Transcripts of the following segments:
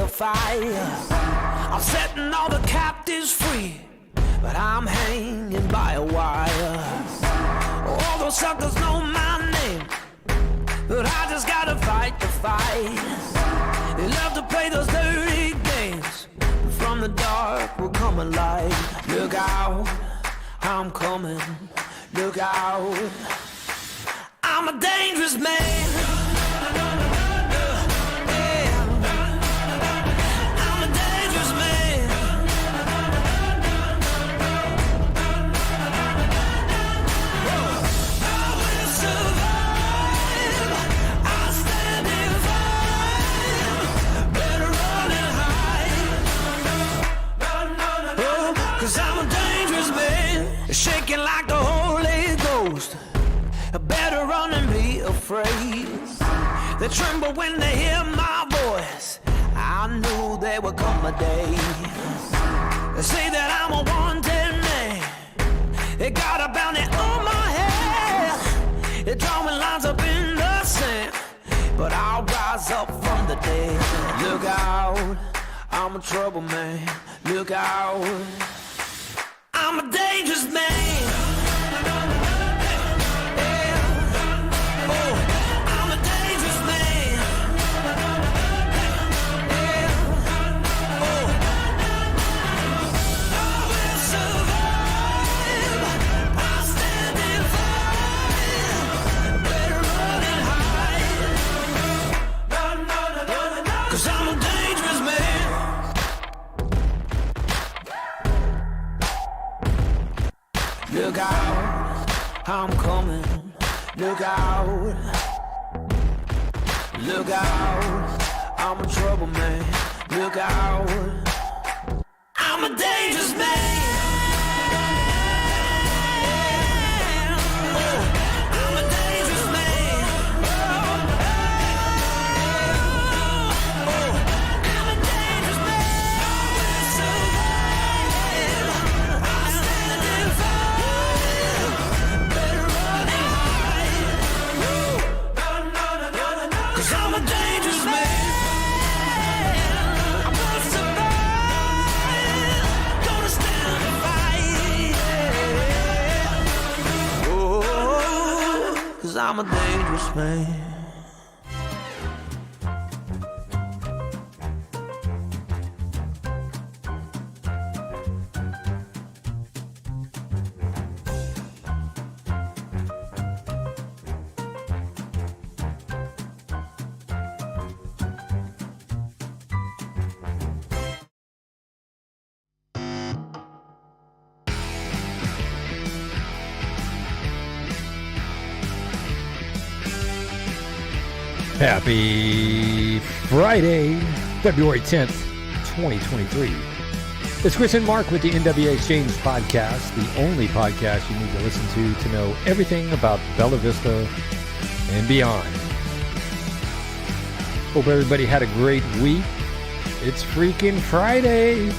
the fire. I'm setting all the captives free, but I'm hanging by a wire. All those suckers know my name, but I just gotta fight the fight. They love to play those dirty games, but from the dark will come a light. Look out, I'm coming, look out. I'm a dangerous man. Shaking like the Holy Ghost. Better run and be afraid. They tremble when they hear my voice. I knew there would come a day. They say that I'm a wanted man. They got a bounty on my head. They're drawing lines up in the sand, but I'll rise up from the dead. Look out, I'm a trouble man. Look out, I'm a dangerous man. Yeah. Oh, I'm a dangerous man. Yeah. Oh, I will survive. I'll stand and fight. Better run and hide. 'Cause I'm a dangerous man. Look out, I'm coming, look out. Look out, I'm a trouble man. Look out, I'm a dangerous man. Oh, I'm a dangerous man. Oh, I'm a dangerous man. I will survive. I'll stand and fight. Better run and hide. 'Cause I'm a dangerous man. I will survive. Gonna stand and fight. Oh, 'cause I'm a dangerous man. Happy Friday, February 10th, 2023. It's Chris and Mark with the NWA Exchange podcast, the only podcast you need to listen to know everything about Bella Vista and beyond. Hope everybody had a great week. It's freaking Friday.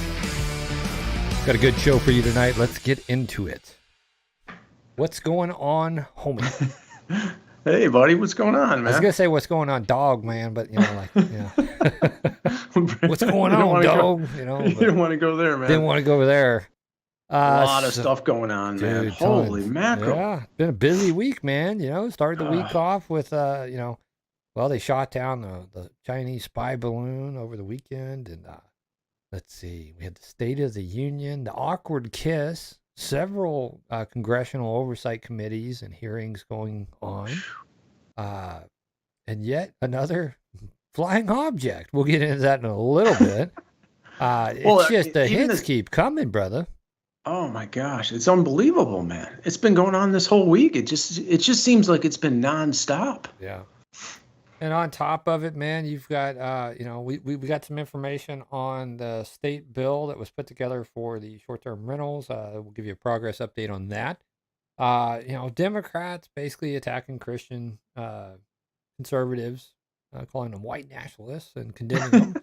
Got a good show for you tonight. Let's get into it. What's going on, homie? Hey, buddy, what's going on, man? I was going to say what's going on, dog, man, but, you know, like, yeah. What's going on, dog? You don't want to go there, man. Didn't want to go over there. A lot of stuff going on, man. Dude, Holy tons. mackerel. Yeah, been a busy week, man. You know, started the week off with, well, they shot down the Chinese spy balloon over the weekend. And let's see, we had the State of the Union, the awkward kiss, several congressional oversight committees and hearings going on. And yet another flying object. We'll get into that in a little bit. It's just the hits keep coming, brother. Oh my gosh, it's unbelievable, man. It's been going on this whole week. It just seems like it's been nonstop. Yeah. And on top of it, man, you've got we got some information on the state bill that was put together for the short-term rentals. We'll give you a progress update on that. Democrats basically attacking Christian conservatives, calling them white nationalists and condemning them.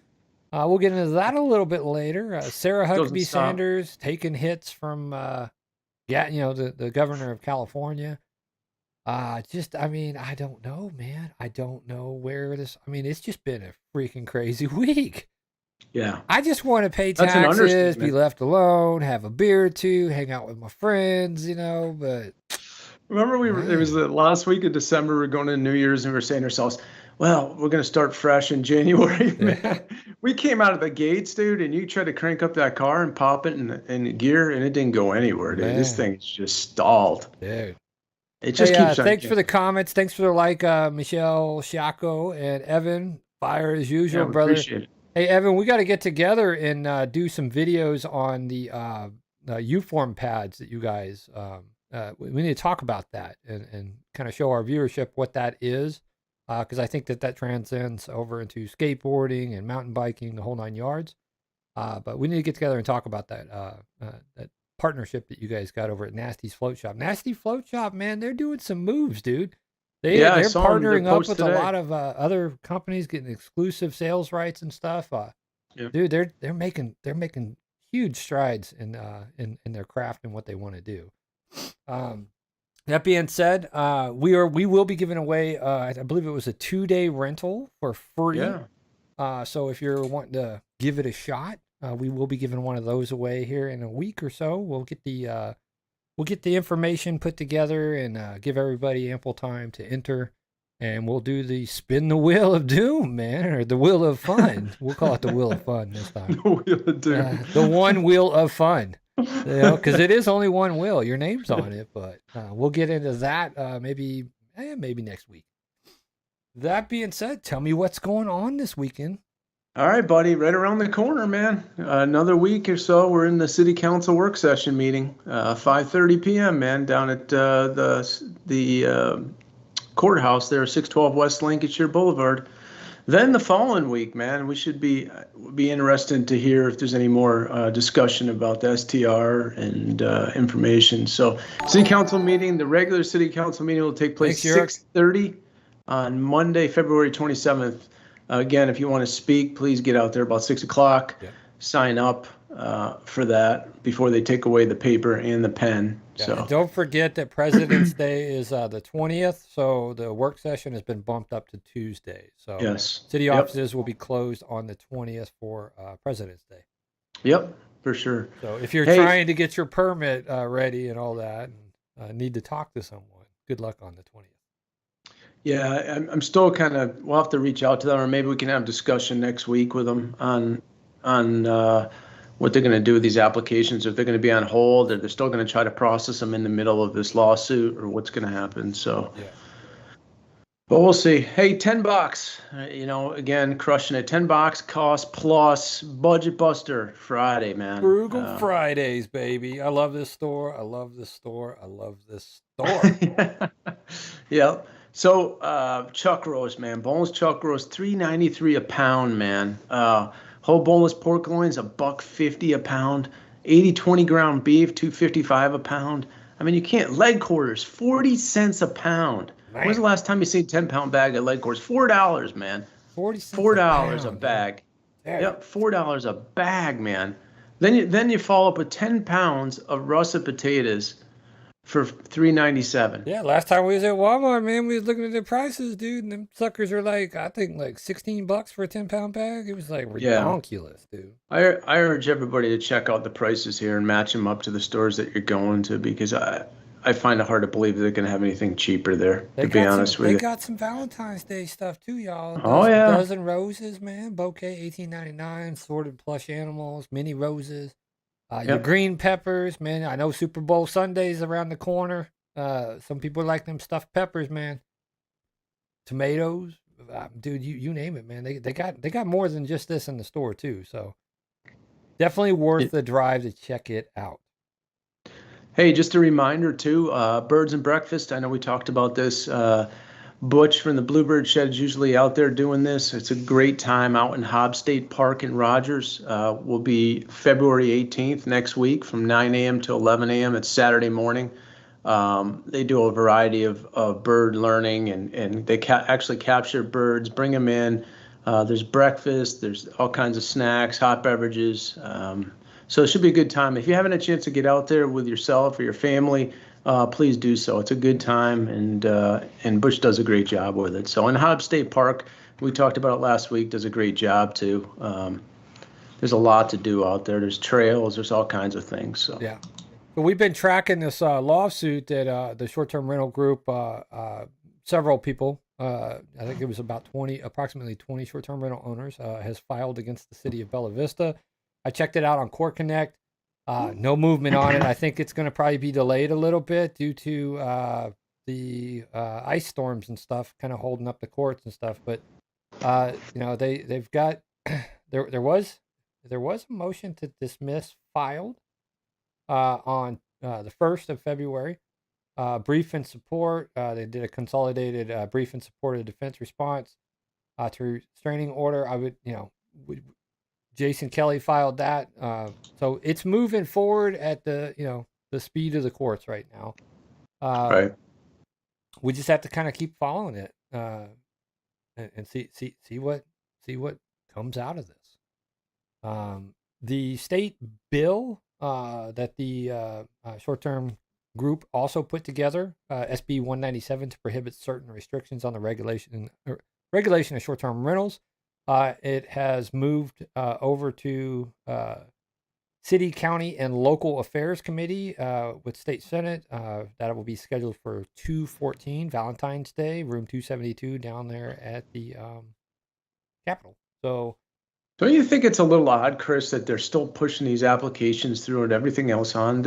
We'll get into that a little bit later. Sarah Huckabee Sanders taking hits from, the governor of California. I don't know, man. I don't know where this. I mean, it's just been a freaking crazy week. Yeah. I just want to pay That's an taxes, understatement. be left alone, have a beer or two, hang out with my friends, but Remember, it was man, the last week of December. We were going to New Year's, and we were saying to ourselves, "Well, we're going to start fresh in January." yeah, Man, we came out of the gates, dude, and you tried to crank up that car and pop it in gear, and it didn't go anywhere, dude. This man, thing's just stalled. dude. It just Hey, keeps on. thanks for the comments. Thanks for the like, Michelle, Shaco, and Evan. Fire as Yeah, usual, we brother. appreciate it. Hey, Evan, we got to get together and do some videos on the U-form pads that you guys. We need to talk about that and kind of show our viewership what that is, because I think that transcends over into skateboarding and mountain biking, the whole 9 yards. But we need to get together and talk about that that partnership that you guys got over at Nasty's Float Shop. Nasty Float Shop, man, they're doing some moves, dude. Yeah, I They're saw 'em, their partnering up post with a today. lot of other companies, getting exclusive sales rights and stuff. Yep. Dude, they're making huge strides in their craft and what they want to do. That being said, we will be giving away I believe it was a 2-day rental for free. Yeah. So if you're wanting to give it a shot, we will be giving one of those away here in a week or so. We'll get the information put together and give everybody ample time to enter. And we'll do the spin the wheel of doom, man, or the wheel of fun. We'll call it the wheel of fun this time. The wheel of doom. The one wheel of fun. Because it is only one wheel. Your name's on it, but we'll get into that maybe next week. That being said, tell me what's going on this weekend. All right, buddy, right around the corner, man. Another week or so, we're in the city council work session meeting, 5:30 p.m., man, down at the courthouse there, 612 West Lancashire Boulevard. Then the following week, man, we should be interested to hear if there's any more discussion about the STR and information. So, city council meeting, the regular city council meeting will take place 6:30 on Monday, February 27th. Again, if you want to speak, please get out there about 6 o'clock. Yeah. Sign up for that before they take away the paper and the pen. Yeah, So and don't forget that President's Day is the 20th, so the work session has been bumped up to Tuesday. So yes, city Yep. offices will be closed on the 20th for President's Day. Yep, for sure. So if you're Hey. trying to get your permit ready and all that, and need to talk to someone, good luck on the 20th. Yeah, I'm still kind of. We'll have to reach out to them, or maybe we can have discussion next week with them on what they're going to do with these applications. If they're going to be on hold, or they're still going to try to process them in the middle of this lawsuit, or what's going to happen. So, Yeah. but we'll see. Hey, $10. Again, crushing it. $10 cost plus budget buster Friday, man. Frugal Fridays, baby. I love this store. I love this store. I love this store. Yeah. So chuck roast, man. Boneless chuck roast, $3.93 a pound, man. Whole boneless pork loins, $1.50 a pound. 80-20 ground beef, $2.55 a pound. I mean, you can't. Leg quarters, 40 cents a pound. Man. When's the last time you seen a 10-pound bag of leg quarters? $4, man. 40 cents $4 a pound, bag. man. Yep, $4 a bag, man. Then you follow up with 10 pounds of russet potatoes for $3.97. Yeah, last time we was at Walmart, man, we was looking at the prices, dude, and them suckers are I think $16 for a 10-pound bag. It was ridiculous, dude. I urge everybody to check out the prices here and match them up to the stores that you're going to, because I find it hard to believe they're going to have anything cheaper there, to be honest with you. They got some Valentine's Day stuff too, y'all. Oh, yeah. Dozen roses, man. Bouquet, $18.99. Sorted plush animals, mini roses. Your Yep. green peppers, man. I know Super Bowl Sunday's around the corner. Some people like them stuffed peppers, man. Tomatoes, dude. You name it, man. They got more than just this in the store too. So definitely worth the drive to check it out. Hey, just a reminder too, Birds and Breakfast. I know we talked about this. Butch from the Bluebird Shed is usually out there doing this. It's a great time out in Hobbs State Park in Rogers. Will be February 18th next week from 9 a.m. to 11 a.m. It's Saturday morning. They do a variety of bird learning, and they actually capture birds, bring them in. There's breakfast, there's all kinds of snacks, hot beverages. So it should be a good time. If you haven't a chance to get out there with yourself or your family, please do so. It's a good time, and Butch does a great job with it. So in Hobbs State Park, we talked about it last week, does a great job too. there's a lot to do out there. There's trails, there's all kinds of things. So Yeah. But we've been tracking this lawsuit that the short-term rental group, several people, I think it was about approximately 20 short-term rental owners, has filed against the city of Bella Vista. I checked it out on Court Connect. No movement on it. I think it's going to probably be delayed a little bit due to the ice storms and stuff kind of holding up the courts and stuff. But they've got there was a motion to dismiss filed on the 1st of February. Brief in support. They did a consolidated brief in support of the defense response to restraining order. Jason Kelly filed that. So it's moving forward at the speed of the courts right now. right. We just have to kind of keep following it and see what comes out of this. The state bill that the short-term group also put together, SB 197, to prohibit certain restrictions on the regulation of short-term rentals. It has moved over to City, County, and Local Affairs Committee with State Senate. That will be scheduled for 2/14, Valentine's Day, room 272 down there at the Capitol. So, Don't you think it's a little odd, Chris, that they're still pushing these applications through and everything else on?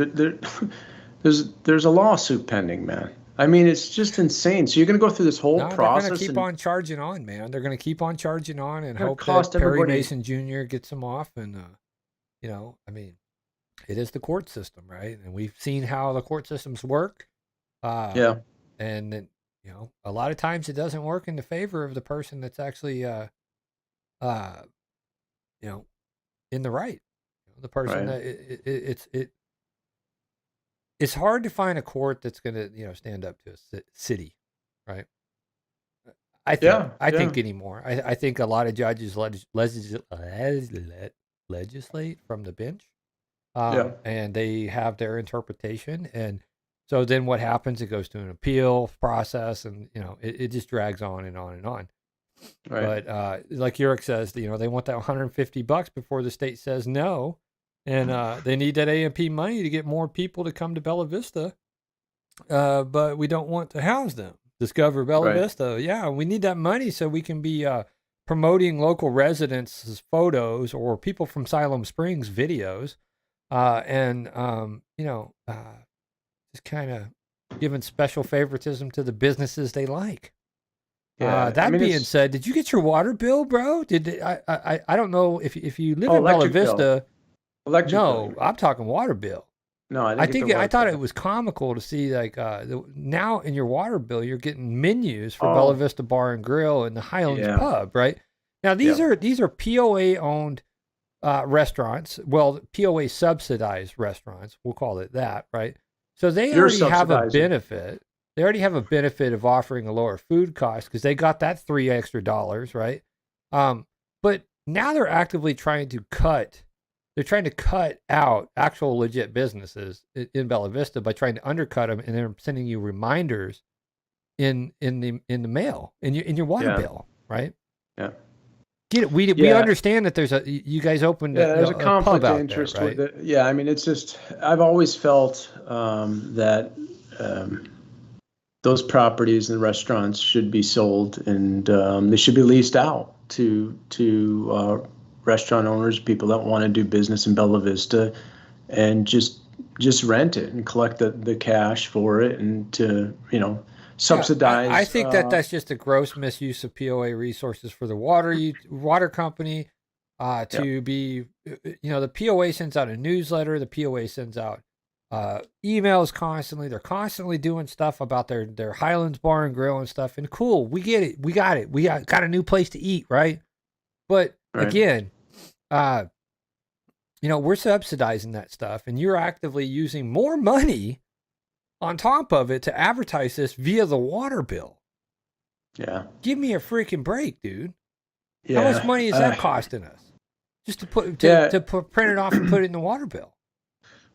There's a lawsuit pending, man. I mean, it's just insane. So you're going to go through this whole process. They're going to keep on charging on, man. They're going to keep on charging on and hope cost that Perry everybody- Mason Jr. gets them off. And, I mean, it is the court system, right? And we've seen how the court systems work. Yeah. And then, a lot of times it doesn't work in the favor of the person that's actually, in the right. The person Right. that it's hard to find a court that's going to, stand up to a city, right? I think anymore. I think a lot of judges legislate from the bench, and they have their interpretation. And so then what happens? It goes to an appeal process, and it just drags on and on and on. Right. But like Yurik says, they want that $150 before the state says no. And they need that AMP money to get more people to come to Bella Vista. But we don't want to house them. Discover Bella Vista. Yeah, we need that money so we can be promoting local residents' photos or people from Siloam Springs videos. Just kind of giving special favoritism to the businesses they like. Yeah. That being said, did you get your water bill, bro? I don't know if you live in Bella electric bill. Vista. Electric No, bill. I'm talking water bill. No, I thought it was comical to see now in your water bill you're getting menus for Oh. Bella Vista Bar and Grill and the Highlands Yeah. Pub, right? Now these are POA owned restaurants. Well, POA subsidized restaurants, we'll call it that, right? So they You're already have a subsidizing. benefit. They already have a benefit of offering a lower food cost because they got that $3 extra, right? But now they're actively trying to cut. They're trying to cut out actual legit businesses in Bella Vista by trying to undercut them, and they're sending you reminders in the mail in your water bill, right? Yeah. Get it? We understand that you guys opened there's a pub conflict out of interest there, right? with it. Yeah, I mean, it's just I've always felt that those properties and restaurants should be sold, and they should be leased out to restaurant owners, people that want to do business in Bella Vista, and just rent it and collect the cash for it, and to subsidize. I think that's just a gross misuse of POA resources for the water company to be, the POA sends out a newsletter. The POA sends out emails constantly. They're constantly doing stuff about their Highlands Bar and Grill and stuff. And cool, we get it. We got it. We got a new place to eat, right? But again, we're subsidizing that stuff, and you're actively using more money on top of it to advertise this via the water bill. Yeah. Give me a freaking break, dude. Yeah. How much money is that costing us? Just to print it off and put it in the water bill.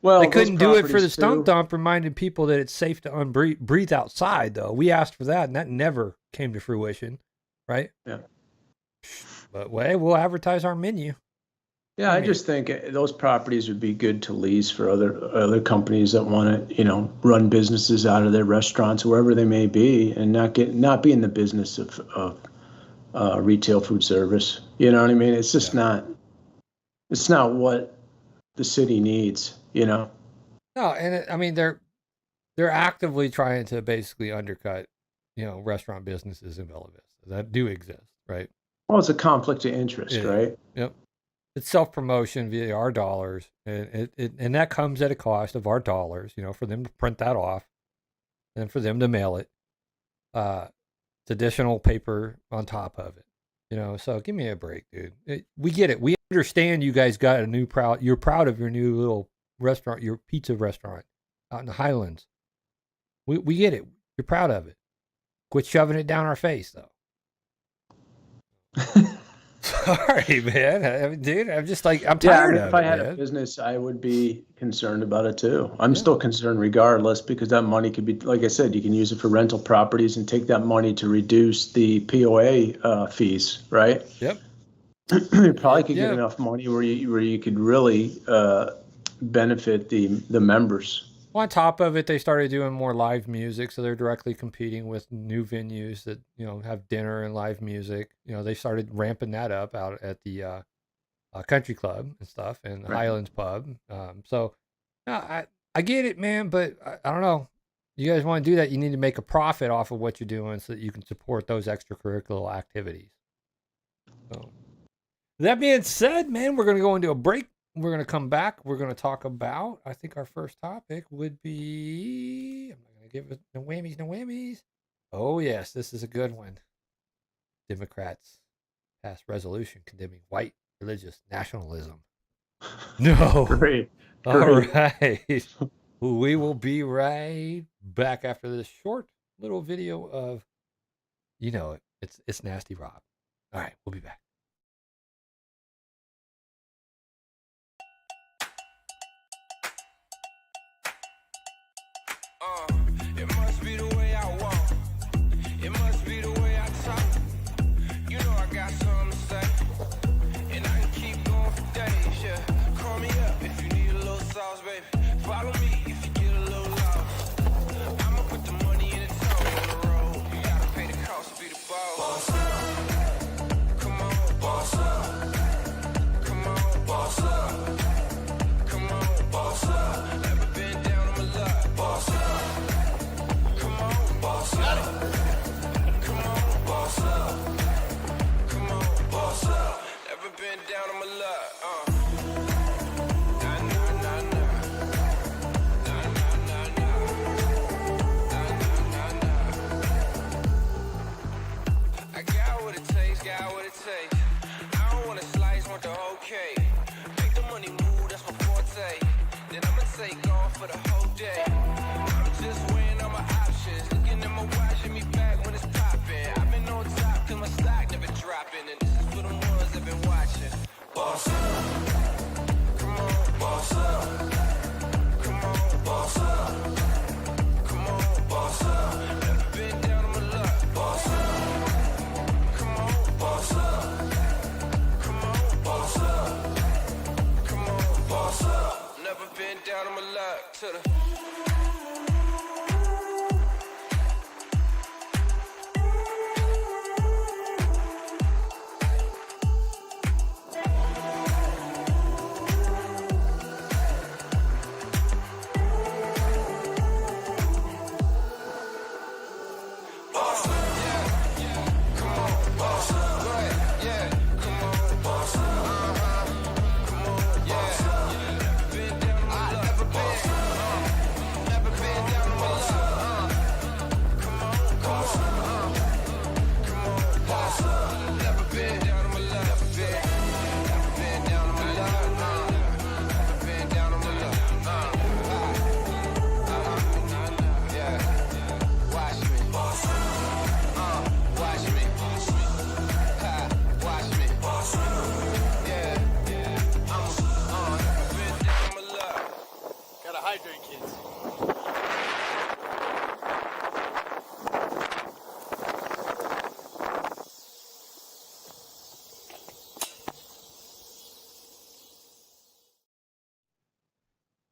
Well, They couldn't do it for the those stump properties, dump, reminding people that it's safe to breathe outside, though. We asked for that, and that never came to fruition, right? Yeah. But we'll advertise our menu. Yeah, I just think those properties would be good to lease for other companies that want to, run businesses out of their restaurants, wherever they may be, and not be in the business of retail food service. You know what I mean? It's just not. It's not what the city needs. No, and I mean they're actively trying to basically undercut, restaurant businesses in Bella Vista that do exist, right? Well, it's a conflict of interest, right? Yep. It's self-promotion via our dollars, and and that comes at a cost of our dollars, for them to print that off and for them to mail it. It's additional paper on top of it, so give me a break, dude. We get it. We understand you guys got you're proud of your new little restaurant, your pizza restaurant out in the Highlands. We get it. You're proud of it. Quit shoving it down our face, though. Sorry, man. I mean, dude, I'm just like, I'm tired of it. If I had a business, I would be concerned about it too. I'm still concerned regardless, because that money could be, like I said, you can use it for rental properties and take that money to reduce the POA fees, right? Yep. You probably could get enough money where you could really benefit the members. Well, on top of it, they started doing more live music, so they're directly competing with new venues that have dinner and live music. They started ramping that up out at the country club and stuff, and the Highlands Pub. So, I get it, man, but I don't know. You guys want to do that? You need to make a profit off of what you're doing so that you can support those extracurricular activities. So, that being said, man, we're going to go into a break. We're going to come back. We're going to talk about, I think our first topic would be, I'm not going to give it no whammies. Oh, yes, this is a good one. Democrats passed resolution condemning white religious nationalism. No. Great. All right. We will be right back after this short little video of, it's Nasty Rob. All right, we'll be back. It must be the way I walk. It must be the way I talk. I got something to say. And I can keep going for days, yeah. Call me up if you need a little sauce, baby. Follow me if you get a little lost. I'ma put the money in the toe on the road. You gotta pay the cost to be the boss. Boss up. Come on, boss up. Come on, boss up. Come on, boss up. Never been down on my luck. Boss up. Boss up. Come on, boss up. Come on, boss up. Never been down on my luck. Nah, nah, nah, nah. Nah, nah, nah, nah. Nah, nah, nah, nah. I got what it takes, got what it takes. I don't want a slice, want the whole cake. Make the money move, that's my forte. Then I'ma take off for the whole day. I'm just weighing all my options. Looking at my watch, hit me back when it's popping. I've been on top cause my stock never dropping. And this is for the ones that been watching. Boss up. Come on, boss up. Come on, boss up. Come on, boss up. Never been down on my luck. Boss up. Come on, boss up. Come on, boss up. Come on, boss up. Never been down on my luck. To the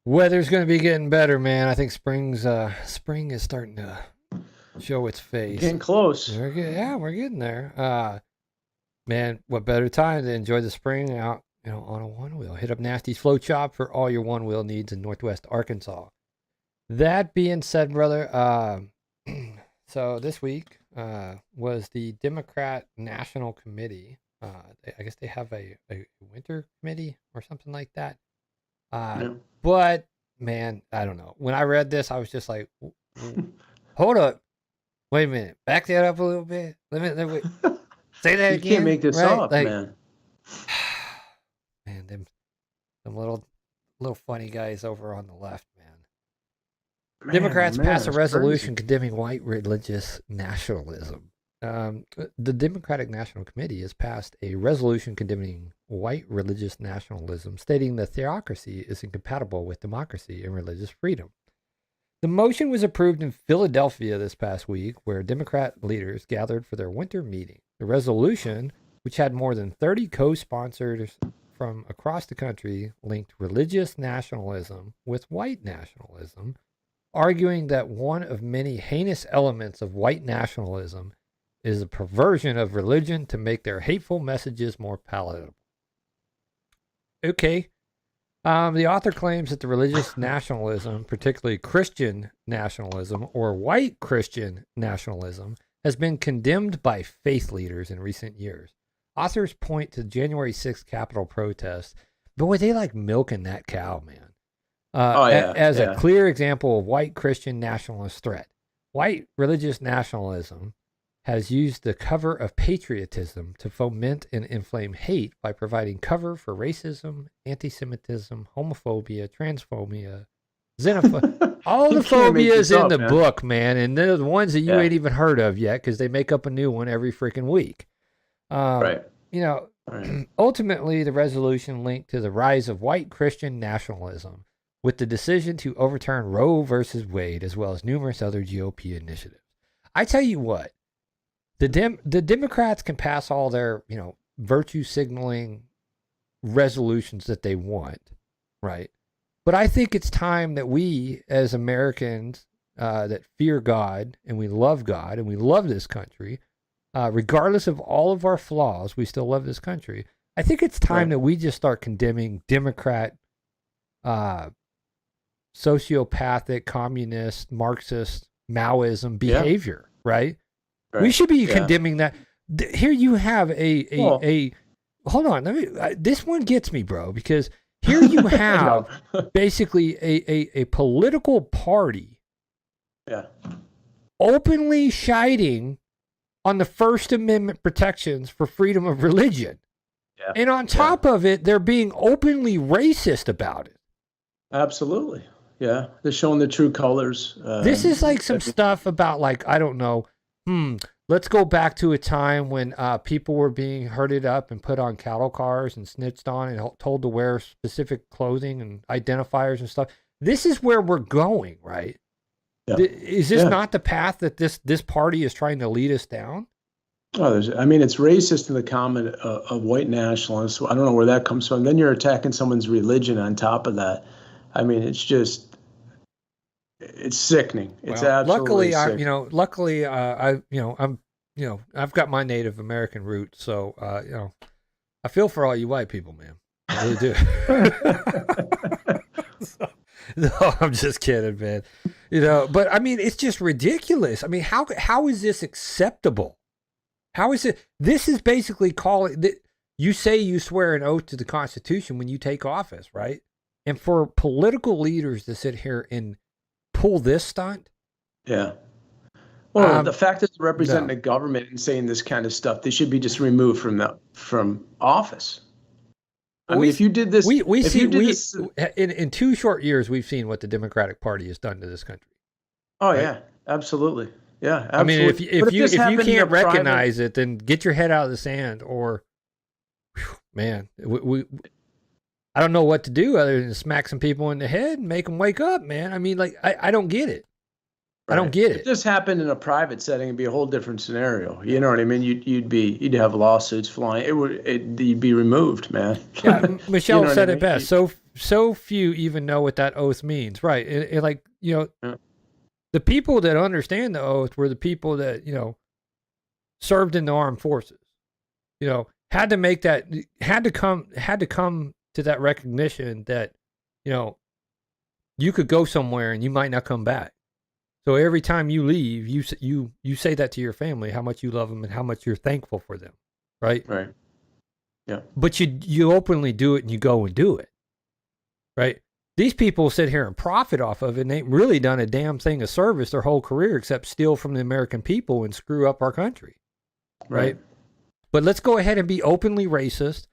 Weather's going to be getting better, man. I think spring is starting to show its face. Getting close. We're getting there. Man, what better time to enjoy the spring out, on a one wheel? Hit up Nasty's Float Shop for all your one wheel needs in Northwest Arkansas. That being said, brother, so this week was the Democrat National Committee. I guess they have a winter committee or something like that. But man, I don't know. When I read this, I was just like, hold up. Wait a minute. Back that up a little bit. Let me say that again. You can't make this right? up, man. Man, them little funny guys over on the left, man. Democrats passed a resolution condemning white religious nationalism. The Democratic National Committee has passed a resolution condemning white religious nationalism, stating that theocracy is incompatible with democracy and religious freedom. The motion was approved in Philadelphia this past week, where Democrat leaders gathered for their winter meeting. The resolution, which had more than 30 co-sponsors from across the country, linked religious nationalism with white nationalism, arguing that one of many heinous elements of white nationalism is a perversion of religion to make their hateful messages more palatable. Okay. The author claims that the religious nationalism, particularly Christian nationalism or white Christian nationalism, has been condemned by faith leaders in recent years. Authors point to January 6th Capitol protests. Boy, they like milking that cow, man. As a clear example of white Christian nationalist threat. White religious nationalism has used the cover of patriotism to foment and inflame hate by providing cover for racism, anti-Semitism, homophobia, transphobia, xenophobia, all the phobias in the book, man, and they're the ones that you ain't even heard of yet because they make up a new one every freaking week. Right. Ultimately, the resolution linked to the rise of white Christian nationalism with the decision to overturn Roe versus Wade, as well as numerous other GOP initiatives. I tell you what, the Democrats can pass all their, virtue signaling resolutions that they want, right? But I think it's time that we, as Americans that fear God and we love this country, regardless of all of our flaws, we still love this country. I think it's time that we just start condemning Democrat, sociopathic, communist, Marxist, Maoism behavior, right? We should be condemning that. Here you have a hold on. This one gets me, bro, because here you have basically a political party openly shiting on the First Amendment protections for freedom of religion. Yeah. And on top of it, they're being openly racist about it. Absolutely. Yeah. They're showing the true colors. This is like some stuff about I don't know. Let's go back to a time when people were being herded up and put on cattle cars and snitched on and told to wear specific clothing and identifiers and stuff. This is where we're going, right? Yeah. Is this not the path that this party is trying to lead us down? Oh, it's racist in the comment of white nationalists. I don't know where that comes from. Then you're attacking someone's religion on top of that. It's just... It's sickening. It's absolutely sickening. I've got my Native American roots, so I feel for all you white people, man. I really do. No, I'm just kidding, man. But it's just ridiculous. How is this acceptable? How is it? This is basically calling that you say you swear an oath to the Constitution when you take office, right? And for political leaders to sit here and pull this stunt? Yeah. Well, the fact that they're representing the government and saying this kind of stuff, they should be just removed from office. If you did this, in 2 short years, we've seen what the Democratic Party has done to this country. Oh, right? Yeah, absolutely. Yeah, absolutely. If you can't recognize it, then get your head out of the sand, or, man, I don't know what to do other than smack some people in the head and make them wake up, man. I don't get it. Right. I don't get it. If this happened in a private setting, it'd be a whole different scenario. You know what I mean? You'd have lawsuits flying. You'd be removed, man. Yeah, Michelle said it best. so few even know what that oath means, right? And like, you know, Yeah. the people that understand the oath were the people that, you know, served in the armed forces. You know, had to come to that recognition that, you know, you could go somewhere and you might not come back. So every time you leave, you say that to your family, how much you love them and how much you're thankful for them, right? Right. Yeah. But you openly do it and you go and do it, right? These people sit here and profit off of it and ain't really done a damn thing of service their whole career except steal from the American people and screw up our country, right? But let's go ahead and be openly racist,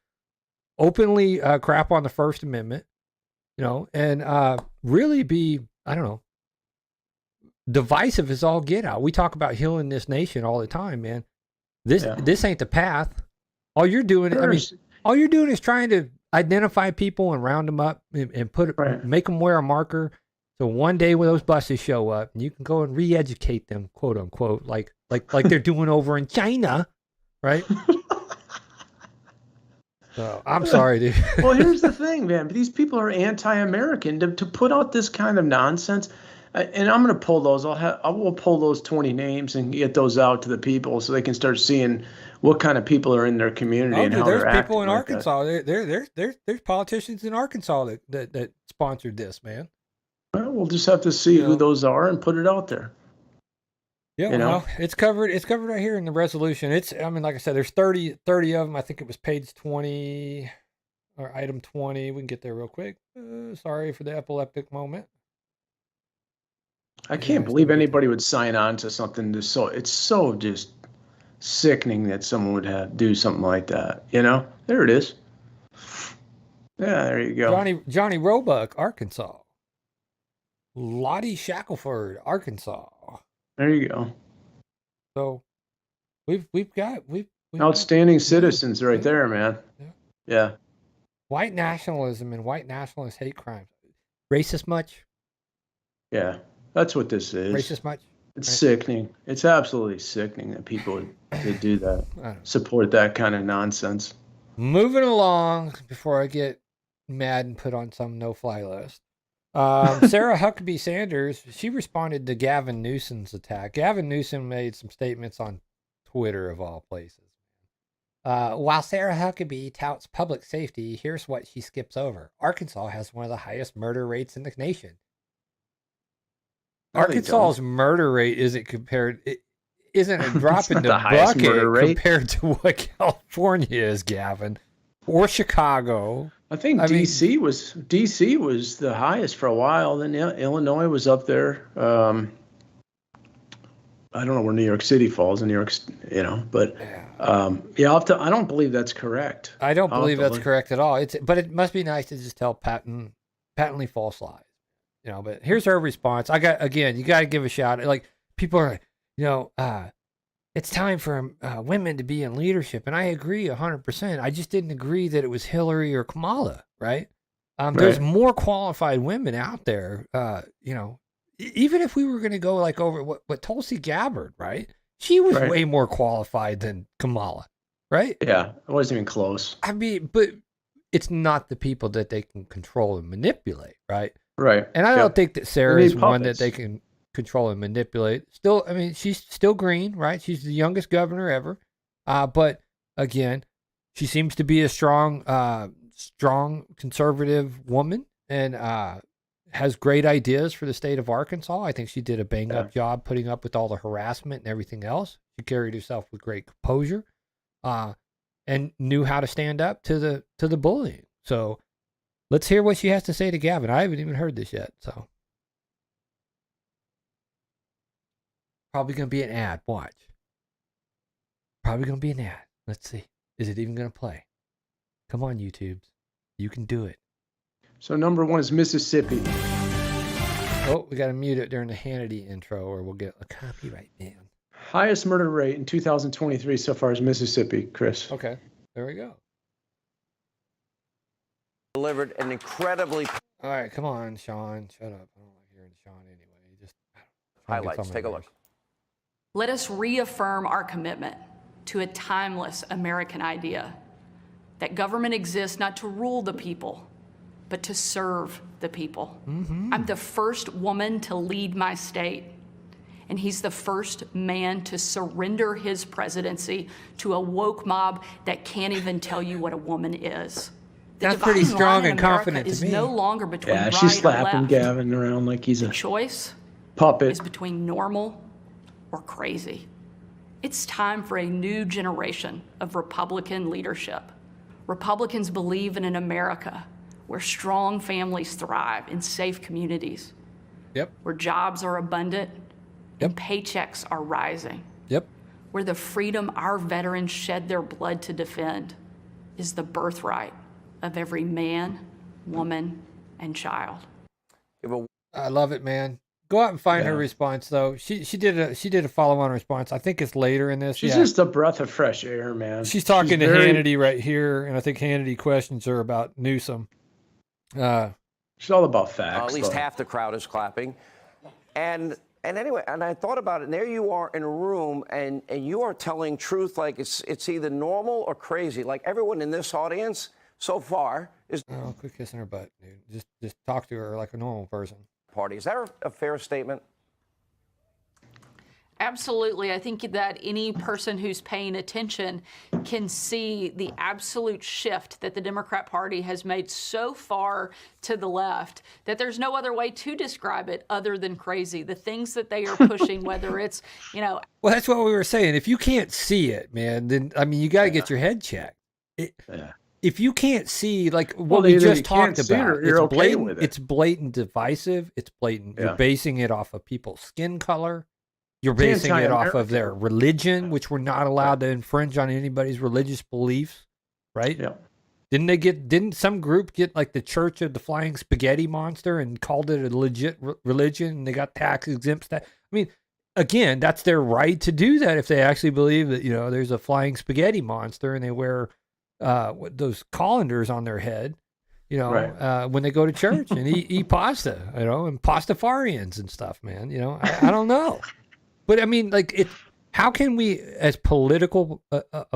openly crap on the First Amendment, you know, and really be, I don't know, divisive as all get out. We talk about healing this nation all the time, man. This ain't the path. All you're doing, all you're doing is trying to identify people and round them up and make them wear a marker. So one day when those buses show up, and you can go and re-educate them, quote unquote, like they're doing over in China, right? So I'm sorry, dude. Well, here's the thing, man. These people are anti-American to put out this kind of nonsense. And I'm going to pull those. I will pull those 20 names and get those out to the people so they can start seeing what kind of people are in their community and how they're acting. There's people in Arkansas. There's politicians in Arkansas that sponsored this, man. Well, we'll just have to see who those are and put it out there. Yeah, well, it's covered. It's covered right here in the resolution. I mean, like I said, there's 30 of them. I think it was page 20 or item 20. We can get there real quick. Sorry for the epileptic moment. I can't believe anybody would sign on to something it's so just sickening that someone would do something like that. You know, there it is. Yeah, there you go. Johnny Roebuck, Arkansas. Lottie Shackelford, Arkansas. There you go. So we've got outstanding citizens right there, man. Yeah. White nationalism and white nationalist hate crimes. Racist much? Yeah. That's what this is. Racist much? It's sickening. It's absolutely sickening that people would do that. Support that kind of nonsense. Moving along before I get mad and put on some no-fly list. Sarah Huckabee Sanders, she responded to Gavin Newsom's attack. Gavin Newsom made some statements on Twitter, of all places. While Sarah Huckabee touts public safety, here's what she skips over. Arkansas has one of the highest murder rates in the nation. Arkansas's murder rate isn't a drop in the bucket compared to what California is, Gavin, or Chicago. I think DC was the highest for a while. Then Illinois was up there. I don't know where New York City falls in New York, but I don't believe that's correct. I don't believe that's correct at all. But it must be nice to just tell patently false lies. You know, but here's her response. You got to give a shout. Like, people are, it's time for women to be in leadership. And I agree 100%. I just didn't agree that it was Hillary or Kamala, right? There's more qualified women out there, even if we were going to go like over what Tulsi Gabbard, right? She was way more qualified than Kamala, right? Yeah, it wasn't even close. I mean, but it's not the people that they can control and manipulate, right? Right. And I don't think that Sarah is one that they can control and manipulate. Still, I mean, she's still green, right? She's the youngest governor ever. But again, she seems to be a strong conservative woman and has great ideas for the state of Arkansas. I think she did a bang-up job putting up with all the harassment and everything else. She carried herself with great composure and knew how to stand up to the bullying. So let's hear what she has to say to Gavin. I haven't even heard this yet, so. Probably going to be an ad. Watch. Probably going to be an ad. Let's see. Is it even going to play? Come on, YouTubes. You can do it. So number one is Mississippi. Oh, we got to mute it during the Hannity intro or we'll get a copyright ban. Highest murder rate in 2023 so far is Mississippi, Chris. Okay. There we go. Delivered an incredibly... All right, come on, Sean. Shut up. I don't like hearing Sean anyway. Just highlights. Take a look. Let us reaffirm our commitment to a timeless American idea that government exists not to rule the people, but to serve the people. Mm-hmm. I'm the first woman to lead my state, and he's the first man to surrender his presidency to a woke mob that can't even tell you what a woman is. The That's pretty dividing strong line in and America confident to is me. no longer between Yeah, right she's or slapping left. Gavin around like he's The a choice puppet. is between normal or crazy. It's time for a new generation of Republican leadership. Republicans believe in an America where strong families thrive in safe communities, Yep. where jobs are abundant Yep. and paychecks are rising, Yep. where the freedom our veterans shed their blood to defend is the birthright of every man, woman, and child. I love it, man. Go out and find her Yeah. response though. She did a follow-on response. I think it's later in this. She's yeah. just a breath of fresh air, man. She's talking to very- Hannity right here, and I think Hannity questions her about Newsom. She's all about facts. At least though. half the crowd is clapping. And anyway, and I thought about it, and there you are in a room, and you are telling truth like it's either normal or crazy. Like everyone in this audience so far is Oh, quit kissing her butt, dude. Just talk to her like a normal person. party. Is that a fair statement? Absolutely. I think that any person who's paying attention can see the absolute shift that the Democrat Party has made so far to the left that there's no other way to describe it other than crazy. The things that they are pushing, whether it's, Well, that's what we were saying. If you can't see it, man, then I mean, you got to get your head checked. Yeah. If you can't see, like what Well, we either just you can't talked see it about, or you're it's okay blatant. with it. It's blatant divisive. It's blatant. Yeah. You're basing it off of people's skin color. You're It's basing it off of anti-American. their religion, which we're not allowed to infringe on anybody's religious beliefs, right? Yeah. Didn't some group get like the Church of the Flying Spaghetti Monster and called it a legit religion, and they got tax exempt stuff? I mean, again, that's their right to do that if they actually believe that, there's a flying spaghetti monster and they wear those colanders on their head, Right. when they go to church and eat pasta, and pastafarians and stuff, man. I don't know. But I mean, like, how can we, as a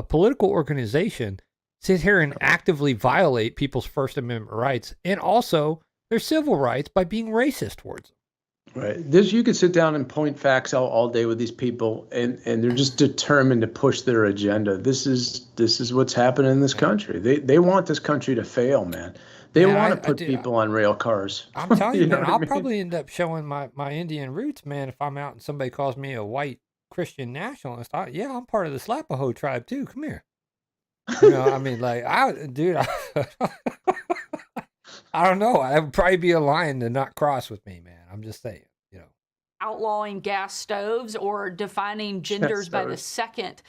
political organization, sit here and actively violate people's First Amendment rights and also their civil rights by being racist towards them? Right. You could sit down and point facts out all day with these people, and they're just determined to push their agenda. This is what's happening in this country. They want this country to fail, man. They Yeah, want I to put do. people on rail cars. I'm telling you, know man, what I I'll mean? probably end up showing my Indian roots, man, if I'm out and somebody calls me a white Christian nationalist. I'm part of the Slapaho tribe too. Come here. I mean, like, I don't know. I would probably be a line to not cross with me, man. I'm just saying. outlawing gas stoves or defining genders by the stoves. second.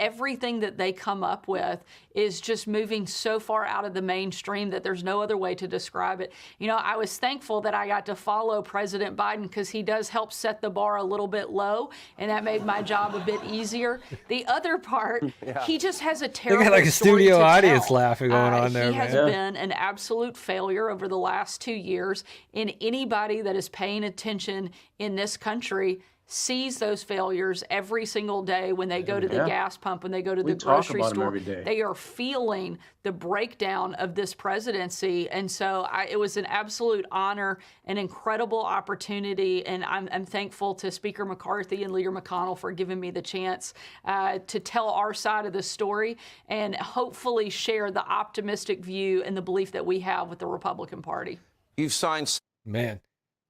Everything that they come up with is just moving so far out of the mainstream that there's no other way to describe it. I was thankful that I got to follow President Biden because he does help set the bar a little bit low, and that made my job a bit easier. The other part, he just has a terrible They got like a story studio to audience tell. laughing going on there, He has man. been an absolute failure over the last 2 years, and anybody that is paying attention in this country sees those failures every single day when they go to the Yeah. gas pump, when they go to We the talk grocery about 'em store. every day. They are feeling the breakdown of this presidency. And so it was an absolute honor, an incredible opportunity. And I'm thankful to Speaker McCarthy and Leader McConnell for giving me the chance to tell our side of the story and hopefully share the optimistic view and the belief that we have with the Republican Party. You've signed Man,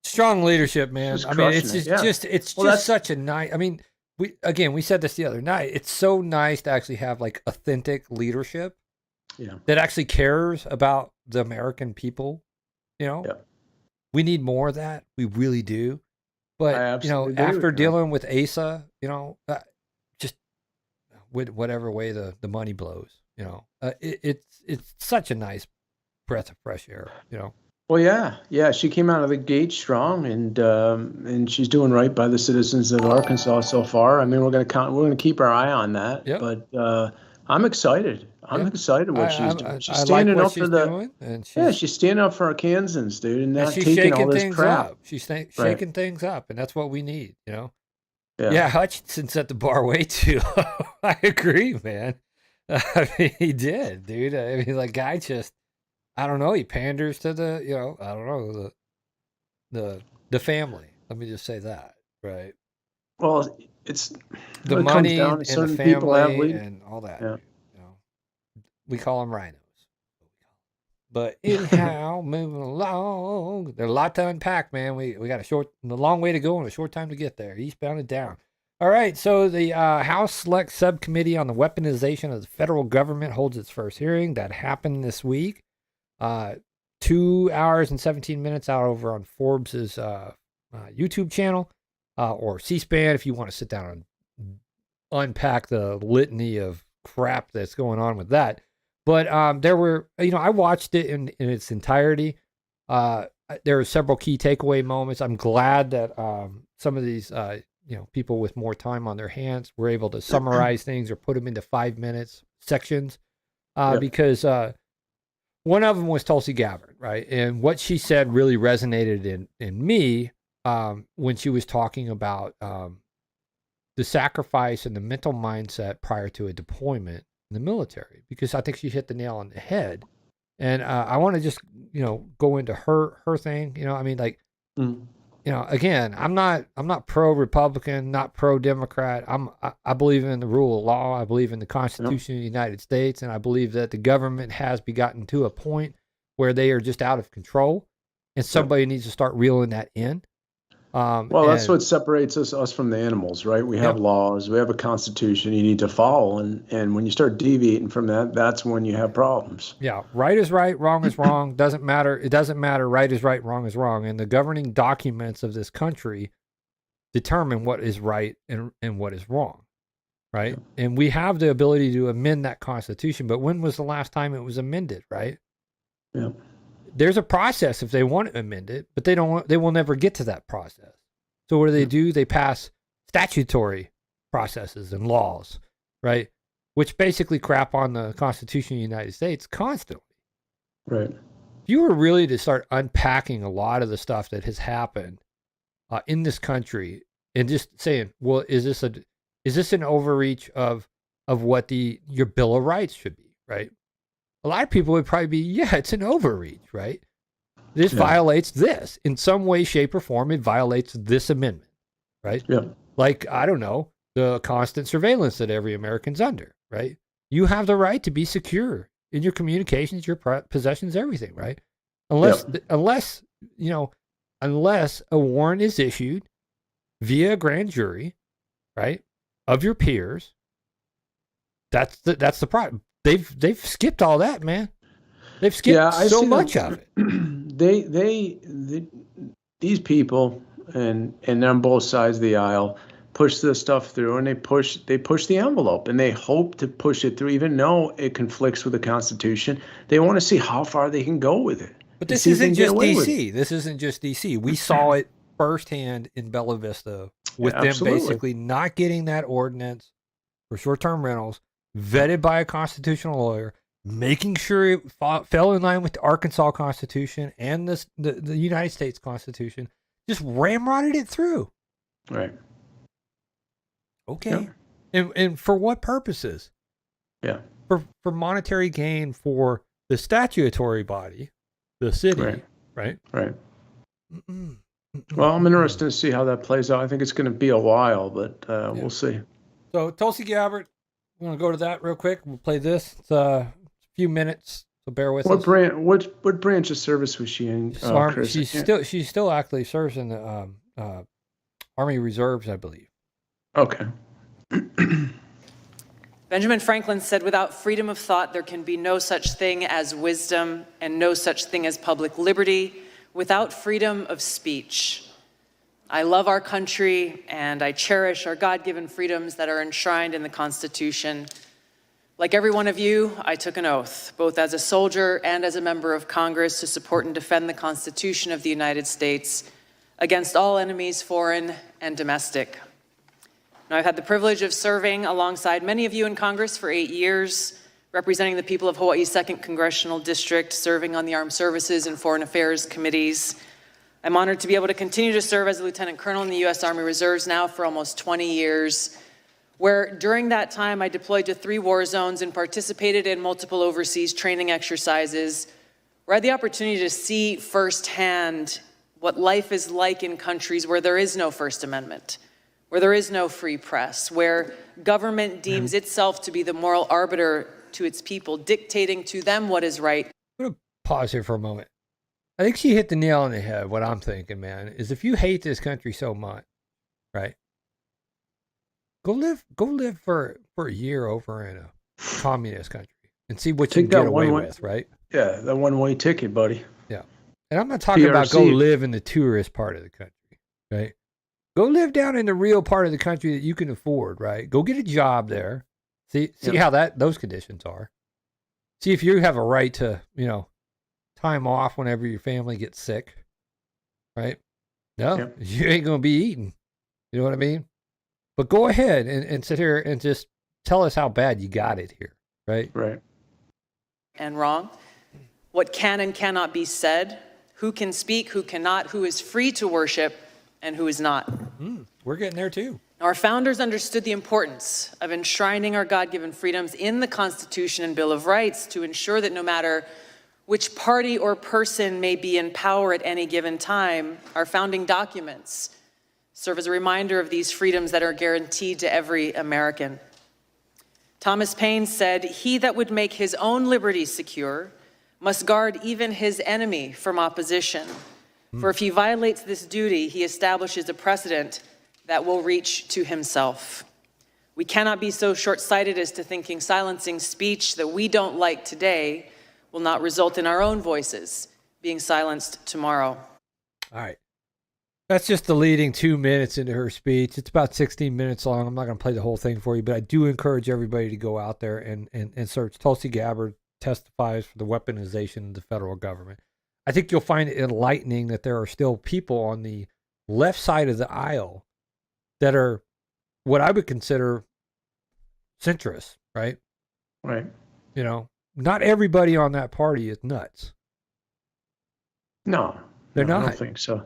strong leadership, man. Just I mean, it's crushing it, just, yeah. it's Well, just that's- such a nice. I mean, we said this the other night. It's so nice to actually have like authentic leadership Yeah. that actually cares about the American people. Yeah. We need more of that. We really do. But I absolutely agree after with you. dealing with Asa, just with whatever way the money blows, it's such a nice breath of fresh air. Well, yeah. She came out of the gate strong, and she's doing right by the citizens of Arkansas so far. I mean, we're gonna keep our eye on that. Yep. But I'm excited. I'm Yeah. excited what she's doing. She's I like standing what up for she's the. doing, and She's standing up for our Kansans, dude, and and not she's taking all shaking this things crap. up. She's shaking things up, and that's what we need. Yeah. Yeah, Hutchinson set the bar way too low. I agree, man. I mean, he did, dude. I mean, like, guy just, I don't know. He panders to the, I don't know, the family. Let me just say that, right? Well, it's The when it comes money down to and the certain people have family lead. and all that. Yeah. We call them rhinos. But anyhow, moving along, there's a lot to unpack, man. We got a long way to go and a short time to get there. Eastbound and down. All right, so the House Select Subcommittee on the Weaponization of the Federal Government holds its first hearing. That happened this week. 2 hours and 17 minutes out over on Forbes's YouTube channel, or C-SPAN if you want to sit down and unpack the litany of crap that's going on with that. But there were, I watched it in its entirety. There were several key takeaway moments. I'm glad that some of these, people with more time on their hands were able to summarize things or put them into 5 minutes sections, because one of them was Tulsi Gabbard, right? And what she said really resonated in me when she was talking about the sacrifice and the mental mindset prior to a deployment in the military, because I think she hit the nail on the head. And I want to just, go into her thing. Again, I'm not pro-Republican, not pro-Democrat. I believe in the rule of law. I believe in the Constitution of the United States, and I believe that the government has gotten to a point where they are just out of control, and somebody needs to start reeling that in. Well, that's what separates us from the animals, right? We have laws, we have a constitution you need to follow, and when you start deviating from that, that's when you have problems. Yeah, right is right, wrong is wrong. Doesn't matter. It doesn't matter. Right is right, wrong is wrong. And the governing documents of this country determine what is right and what is wrong, right? Yeah. And we have the ability to amend that constitution, but when was the last time it was amended, right? Yeah. There's a process if they want to amend it, but they will never get to that process. So what do? They pass statutory processes and laws, right? Which basically crap on the Constitution of the United States constantly. Right. If you were really to start unpacking a lot of the stuff that has happened in this country and just saying, well, is this an overreach of what your Bill of Rights should be, right? A lot of people would probably be, yeah, it's an overreach, right? This violates this. In some way, shape, or form, it violates this amendment, right? Yeah. Like, I don't know, the constant surveillance that every American's under, right? You have the right to be secure in your communications, your possessions, everything, right? Unless a warrant is issued via a grand jury, right, of your peers. That's the problem. They've skipped all that, man. They've skipped so much of it. These people and on both sides of the aisle push this stuff through, and they push the envelope, and they hope to push it through, even though it conflicts with the Constitution. They want to see how far they can go with it. But this isn't just DC. This isn't just DC. We saw it firsthand in Bella Vista with them basically not getting that ordinance for short-term rentals vetted by a constitutional lawyer, making sure it fell in line with the Arkansas Constitution and the United States Constitution, just ramrodded it through. Right. Okay. Yeah. And for what purposes? Yeah. For monetary gain for the statutory body, the city, right? Right. Well, I'm interested to see how that plays out. I think it's going to be a while, but we'll see. So Tulsi Gabbard, we're going to go to that real quick. We'll play this. It's a few minutes, so bear with us. What branch of service was she in? Chris? She still actually serves in the Army Reserves, I believe. Okay. Benjamin Franklin said, "Without freedom of thought, there can be no such thing as wisdom and no such thing as public liberty without freedom of speech." I love our country and I cherish our God-given freedoms that are enshrined in the Constitution. Like every one of you, I took an oath, both as a soldier and as a member of Congress, to support and defend the Constitution of the United States against all enemies, foreign and domestic. Now, I've had the privilege of serving alongside many of you in Congress for 8 years, representing the people of Hawaii's 2nd Congressional District, serving on the Armed Services and Foreign Affairs Committees. I'm honored to be able to continue to serve as a Lieutenant Colonel in the U.S. Army Reserves now for almost 20 years, where during that time I deployed to 3 war zones and participated in multiple overseas training exercises where I had the opportunity to see firsthand what life is like in countries where there is no First Amendment, where there is no free press, where government deems itself to be the moral arbiter to its people, dictating to them what is right. I'm going to pause here for a moment. I think she hit the nail on the head. What I'm thinking, man, is if you hate this country so much, right? Go live for a year over in a communist country and see what you can get away with, right? Yeah, that one-way ticket, buddy. Yeah. And I'm not talking about go PRC. live in the tourist part of the country, right? Go live down in the real part of the country that you can afford, right? Go get a job there. See how those conditions are. See if you have a right to, time off whenever your family gets sick, right? No, you ain't going to be eating. You know what I mean? But go ahead and sit here and just tell us how bad you got it here, right? Right. And wrong, what can and cannot be said, who can speak, who cannot, who is free to worship, and who is not. We're getting there too. Our founders understood the importance of enshrining our God-given freedoms in the Constitution and Bill of Rights to ensure that no matter which party or person may be in power at any given time, our founding documents serve as a reminder of these freedoms that are guaranteed to every American. Thomas Paine said, "He that would make his own liberty secure must guard even his enemy from opposition. For if he violates this duty, he establishes a precedent that will reach to himself." We cannot be so short-sighted as to thinking silencing speech that we don't like today will not result in our own voices being silenced tomorrow. All right. That's just the leading 2 minutes into her speech. It's about 16 minutes long. I'm not going to play the whole thing for you, but I do encourage everybody to go out there and search Tulsi Gabbard testifies for the weaponization of the federal government. I think you'll find it enlightening that there are still people on the left side of the aisle that are what I would consider centrist, right? Right. Not everybody on that party is nuts. No, They're I not. don't think so.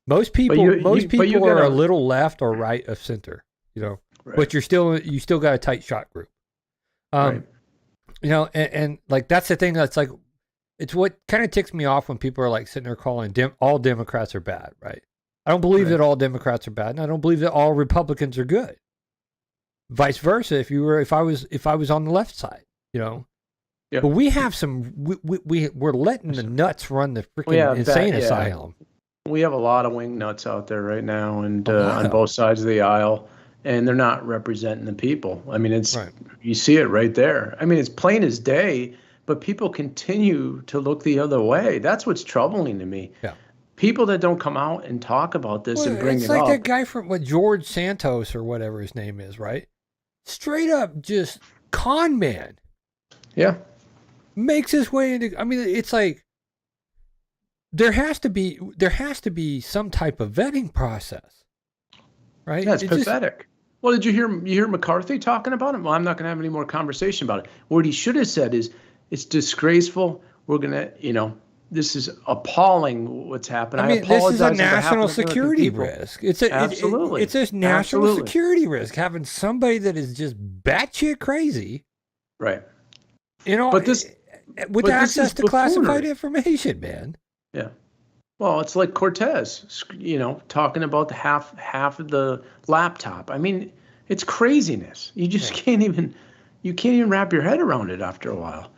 Most people, you are gotta- a little left or right of center, Right. but you still got a tight shot group. Right. And like, that's the thing that's like, it's what kind of ticks me off when people are like sitting there calling all Democrats are bad, right? I don't believe that all Democrats are bad, and I don't believe that all Republicans are good. Vice versa, if I was on the left side, Yeah. But we have we're letting the nuts run the freaking insane asylum. We have a lot of wing nuts out there right now, and A lot on of both sides of the aisle, and they're not representing the people. I mean, Right. You see it right there. I mean, it's plain as day, but people continue to look the other way. That's what's troubling to me. Yeah. People that don't come out and talk about this and bring it's it like up. that guy from George Santos or whatever his name is, right? Straight up, just con man. Yeah. Makes his way into. I mean, it's like there has to be some type of vetting process, right? Yeah, it's It just- pathetic. Well, did you hear McCarthy talking about it? Well, I'm not going to have any more conversation about it. What he should have said is, it's disgraceful. We're going to, this is appalling what's happened. I mean, this apologize is a on behalf of national the American security people. risk. It's Absolutely. it's a national Absolutely. security risk having somebody that is just batshit crazy, Right. with But this access is to classified buffoonery. information, man. Yeah. Well, it's like Cortez, talking about the half of the laptop. I mean, it's craziness. You just can't even wrap your head around it after a while.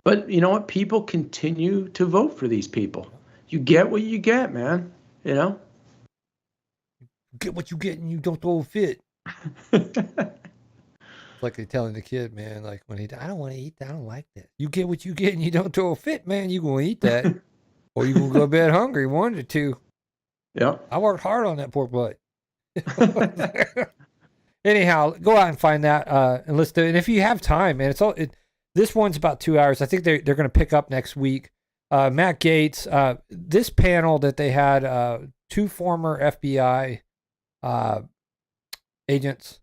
But you know what? People continue to vote for these people. You get what you get, man. Get what you get and you don't throw a fit. It's like they're telling the kid, man, like when I don't want to eat that, I don't like that. You get what you get and you don't throw a fit, man, you going to eat that. Or you going to go to bed hungry, one or two. Yeah. I worked hard on that pork butt. Anyhow, go out and find that and listen to it. And if you have time, man, this one's about 2 hours. I think they're going to pick up next week. Matt Gaetz, this panel that they had, two former FBI agents,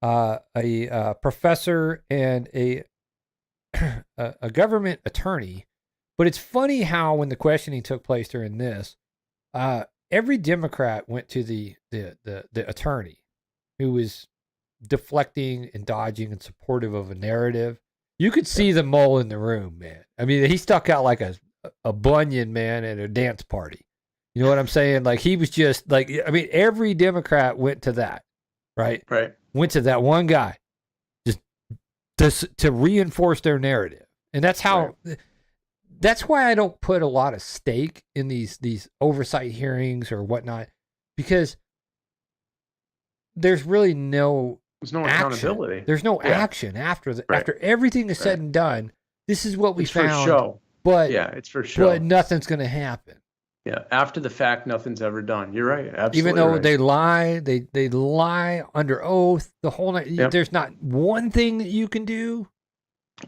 a professor and a government attorney. But it's funny how when the questioning took place during this, every Democrat went to the attorney who was deflecting and dodging and supportive of a narrative. You could see the mole in the room, man. I mean, he stuck out like a a Bunyan, man, at a dance party. You know what I'm saying? Like, he was just like, I mean, every Democrat went to that, right? Right. Went to that one guy just to reinforce their narrative. And that's how, that's why I don't put a lot of stake in these oversight hearings or whatnot, because there's really no accountability. There's no action after after everything is said and done. This is what we found. For show. But it's for show. But nothing's going to happen. Yeah, after the fact, nothing's ever done. You're right. Absolutely. Even though right. they lie, they lie under oath. The whole night. Yep. There's not one thing that you can do.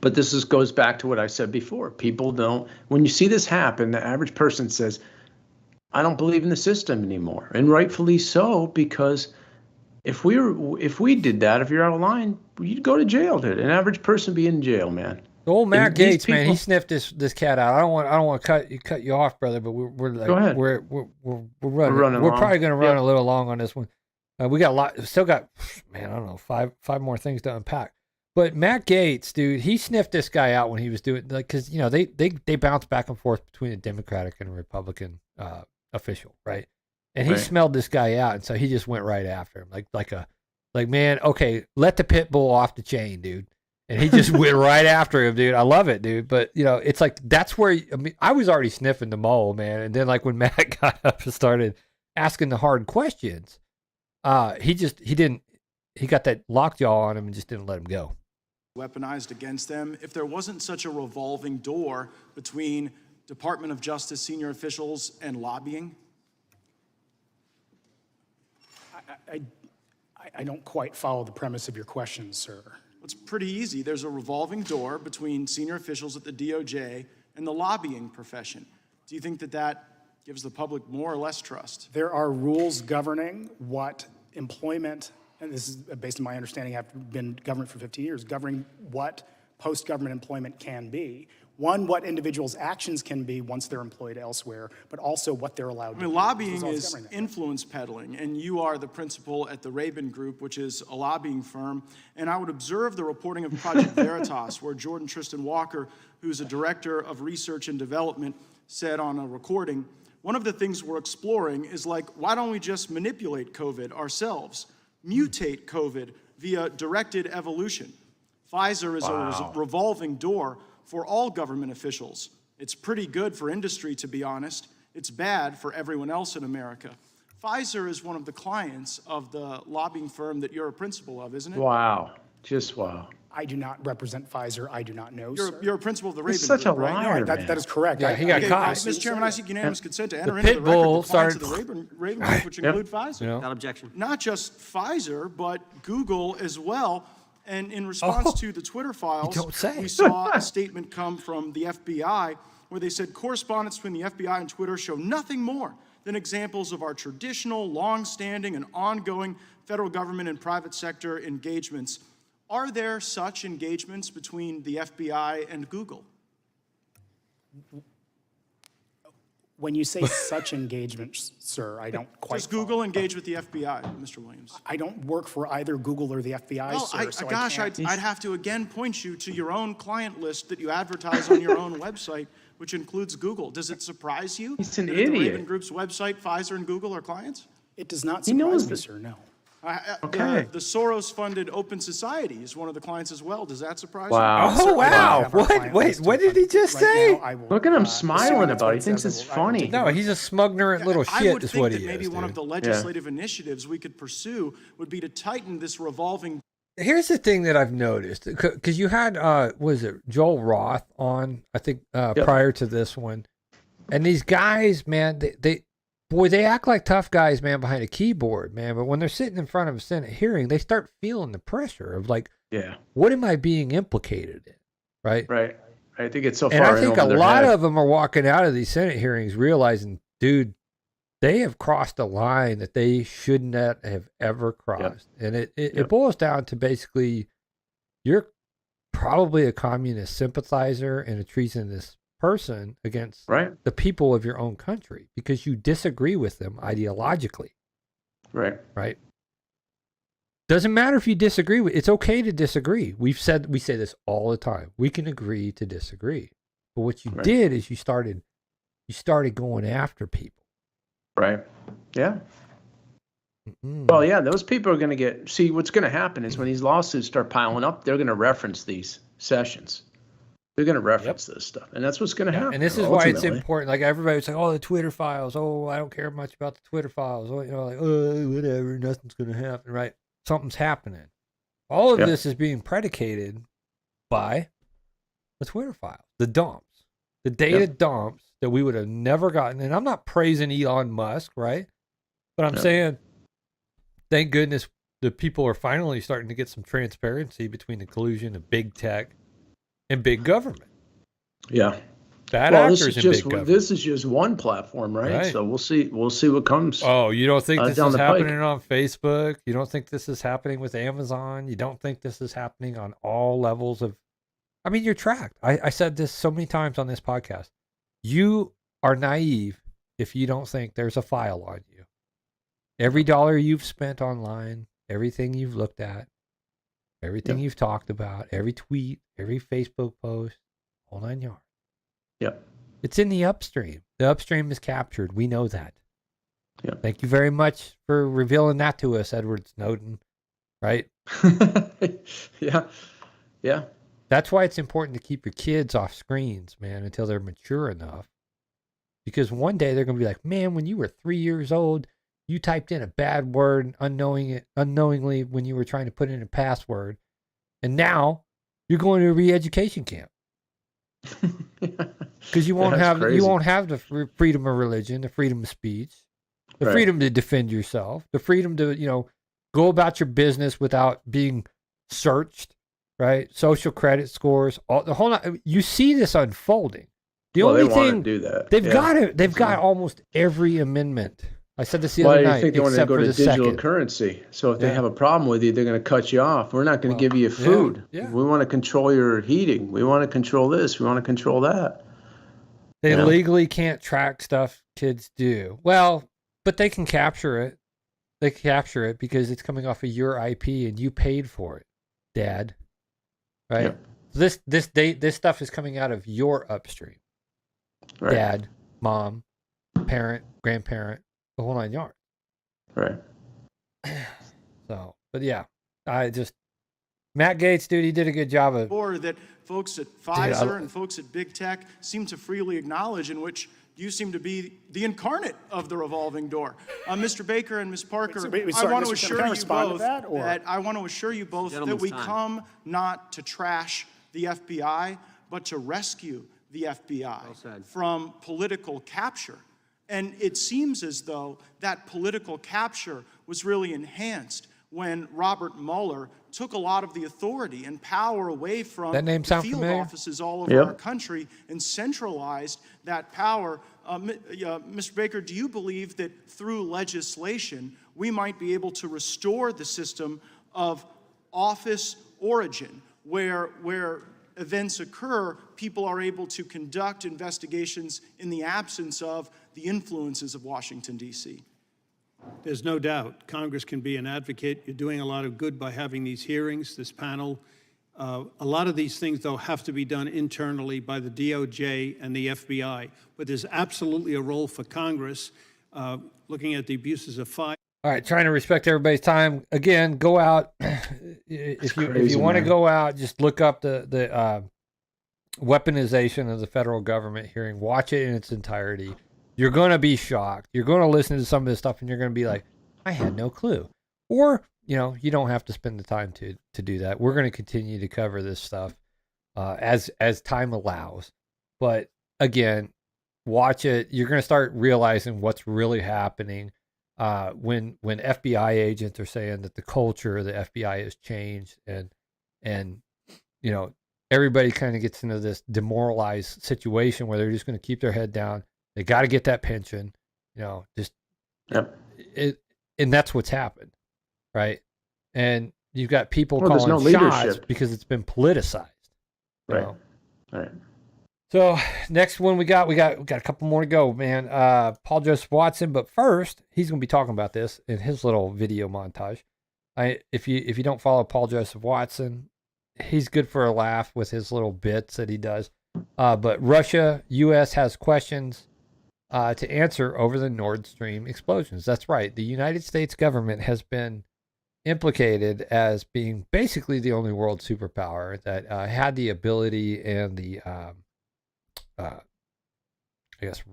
But this goes back to what I said before. People don't. When you see this happen, the average person says, "I don't believe in the system anymore," and rightfully so, because if we did that, if you're out of line, you'd go to jail. Dude, an average person be in jail, man. The old Matt These Gaetz, man, he people- sniffed this cat out. I don't want to cut you off, brother, but we're like, Go ahead. we're running. running We're long. probably going to run Yeah. a little long on this one. We got a lot. Still got, man, I don't know, five more things to unpack. But Matt Gaetz, dude, he sniffed this guy out when he was doing, like, because you know they bounce back and forth between a Democratic and a Republican official, right? And he Right. smelled this guy out, and so he just went right after him, like man, okay, let the pit bull off the chain, dude. And he just went right after him, dude. I love it, dude. But, you know, it's like, that's where, I mean, I was already sniffing the mole, man. And then, like, when Matt got up and started asking the hard questions, he got that lockjaw on him and just didn't let him go. Weaponized against them. If there wasn't such a revolving door between Department of Justice senior officials and lobbying? I don't quite follow the premise of your question, sir. It's pretty easy. There's a revolving door between senior officials at the DOJ and the lobbying profession. Do you think that gives the public more or less trust? There are rules governing what employment, and this is based on my understanding, I've been government for 15 years, governing what post-government employment can be. One, what individuals' actions can be once they're employed elsewhere, but also what they're allowed to do. I mean, lobbying This all is governing that. influence peddling, and you are the principal at the Rabin Group, which is a lobbying firm. And I would observe the reporting of Project Veritas, where Jordan Tristan Walker, who's a director of research and development, said on a recording, one of the things we're exploring is like, why don't we just manipulate COVID ourselves, mutate COVID via directed evolution? Pfizer is a revolving door for all government officials. It's pretty good for industry, to be honest. It's bad for everyone else in America. Pfizer is one of the clients of the lobbying firm that you're a principal of, isn't it? Wow. Just wow. I do not represent Pfizer. I do not know, sir. You're a principal of the Rabin He's such a Group, right? liar, that, man. that is correct. Yeah, he got caught. Mr. Chairman, I seek unanimous consent to enter The into pit the record bull the clients of the started- Rabin Group, which include Pfizer. You know? Without objection. Not just Pfizer, but Google as well. And in response to the Twitter files, don't say. we saw a statement come from the FBI where they said correspondence between the FBI and Twitter show nothing more than examples of our traditional, long-standing, and ongoing federal government and private sector engagements. Are there such engagements between the FBI and Google? When you say such engagements, sir, I don't quite Does Google engage with the FBI, Mr. Williams? I don't work for either Google or the FBI, Well, sir, so gosh, I can't. I'd have to again point you to your own client list that you advertise on your own website, which includes Google. Does it surprise you He's an that at the idiot. Rabin Group's website, Pfizer and Google are clients? It does not He knows surprise me, that- sir, no. Okay. The Soros-funded Open Society is one of the clients as well. Does that surprise Wow. Oh, Certainly, I wow. have our What? client Wait, list what in did he front- just right say? now, I will, Look at him assuming smiling that's about it. what He thinks says, it's I will funny. take No, he's a smuggerant little I shit would is think what that he maybe is, one of dude. the legislative initiatives we could pursue would be to tighten this revolving Here's the thing that I've noticed, because you had, was it Joel Roth on, I think, prior to this one. And these guys, man, they act like tough guys, man, behind a keyboard, man. But when they're sitting in front of a Senate hearing, they start feeling the pressure of like, Yeah. what am I being implicated in? Right? Right. I think it's so And far I think in a over their lot head. of them are walking out of these Senate hearings realizing, dude, they have crossed a line that they should not have ever crossed. And it boils down to basically, you're probably a communist sympathizer and a treasonous person against Right. the people of your own country because you disagree with them ideologically, Right. right? Doesn't matter if you disagree with, it's okay to disagree. We say this all the time. We can agree to disagree. But what you Right. did is you started going after people. Right. Yeah. Mm. Well, yeah, those people are going to get, see, what's going to happen is when these lawsuits start piling up, they're going to reference these sessions. They're going to reference this stuff. And that's what's going to Yeah, happen. and this is why it's ultimately. important. Like everybody's like, "Oh, the Twitter files. Oh, I don't care much about the Twitter files." Oh, like, "Oh, whatever. Nothing's going to happen." Right? Something's happening. All of Yep. this is being predicated by the Twitter files, the dumps, the data dumps that we would have never gotten. And I'm not praising Elon Musk, right? But I'm saying, thank goodness the people are finally starting to get some transparency between the collusion of big tech and big government. Yeah. Bad Well, actors in big government. this is just one platform, right? Right. So we'll see what comes. Oh, you don't think this down is the pike. happening on Facebook? You don't think this is happening with Amazon? You don't think this is happening on all levels of... I mean, you're tracked. I said this so many times on this podcast. You are naive if you don't think there's a file on you. Every dollar you've spent online, everything you've looked at, everything you've talked about, every tweet, every Facebook post, whole 9 yards. Yep. It's in the upstream. The upstream is captured. We know that. Yep. Thank you very much for revealing that to us, Edward Snowden. Right? Yeah. Yeah. That's why it's important to keep your kids off screens, man, until they're mature enough. Because one day they're going to be like, man, when you were 3 years old, you typed in a bad word unknowingly when you were trying to put in a password. And now you're going to a re-education camp. Because you won't have the freedom of religion, the freedom of speech, the Right. freedom to defend yourself, the freedom to, go about your business without being searched, right? Social credit scores, you see this unfolding. The Well, only they want thing to do that. they've Yeah. got it. They've got almost every amendment. I said this the Why other do you night, think they want to except go for to the digital second. currency? So if they Yeah. have a problem with you, they're going to cut you off. We're not going to give you food. yeah. We want to control your heating. We want to control this. We want to control that. They Yeah. legally can't track stuff kids do. Well, but they can capture it. They capture it because it's coming off of your IP and you paid for it, Dad. Right? Yeah. This stuff is coming out of your upstream. Right. Dad, mom, parent, grandparent, the whole 9 yards. Right. So, but yeah, Matt Gaetz, dude, he did a good job of... Or that folks at Pfizer and folks at big tech seem to freely acknowledge, in which you seem to be the incarnate of the revolving door. Mr. Baker and Ms. Parker, I want to assure you both that we come not to trash the FBI, but to rescue the FBI from political capture. And it seems as though that political capture was really enhanced when Robert Mueller took a lot of the authority and power away from That name the sound field familiar? offices all over Yep. our country and centralized that power. Mr. Baker, do you believe that through legislation we might be able to restore the system of office origin, where events occur, people are able to conduct investigations in the absence of the influences of Washington, D.C.? There's no doubt Congress can be an advocate. You're doing a lot of good by having these hearings, this panel. A lot of these things, though, have to be done internally by the DOJ and the FBI. But there's absolutely a role for Congress looking at the abuses of FISA. All right, trying to respect everybody's time. Again, go out. if you crazy, want to man. go out, just look up the weaponization of the federal government hearing. Watch it in its entirety. You're going to be shocked. You're going to listen to some of this stuff, and you're going to be like, I had no clue. Or, you don't have to spend the time to do that. We're going to continue to cover this stuff as time allows. But again, watch it. You're going to start realizing what's really happening. When FBI agents are saying that the culture of the FBI has changed and everybody kind of gets into this demoralized situation where they're just going to keep their head down. They got to get that pension, Yep. and that's what's happened, right? And you've got people Well, there's calling no shots leadership. because it's been politicized. you Right. know? Right. So next one we got a couple more to go, man. Paul Joseph Watson, but first he's going to be talking about this in his little video montage. If you don't follow Paul Joseph Watson, he's good for a laugh with his little bits that he does. But Russia, U.S. has questions to answer over the Nord Stream explosions. That's right. The United States government has been implicated as being basically the only world superpower that had the ability and the, I guess,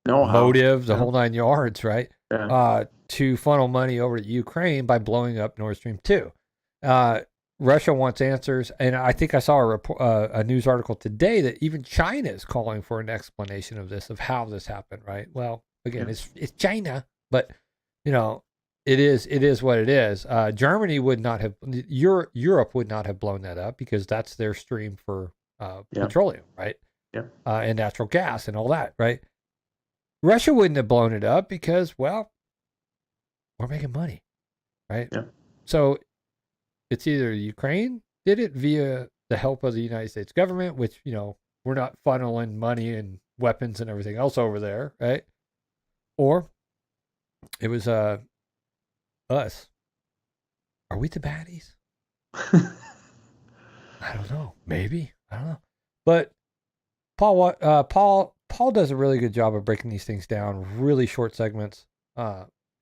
motive, the whole 9 yards, right? Yeah. To funnel money over to Ukraine by blowing up Nord Stream 2. Russia wants answers, and I think I saw a news article today that even China is calling for an explanation of this, of how this happened, right? Well, again, it's China, but it is what it is. Germany would not have, Europe would not have blown that up because that's their stream for petroleum, right? Yeah. And natural gas and all that, right? Russia wouldn't have blown it up because, well, we're making money, right? Yeah. So it's either Ukraine did it via the help of the United States government, which, we're not funneling money and weapons and everything else over there, right? Or it was us. Are we the baddies? I don't know. Maybe. I don't know. But Paul does a really good job of breaking these things down, really short segments.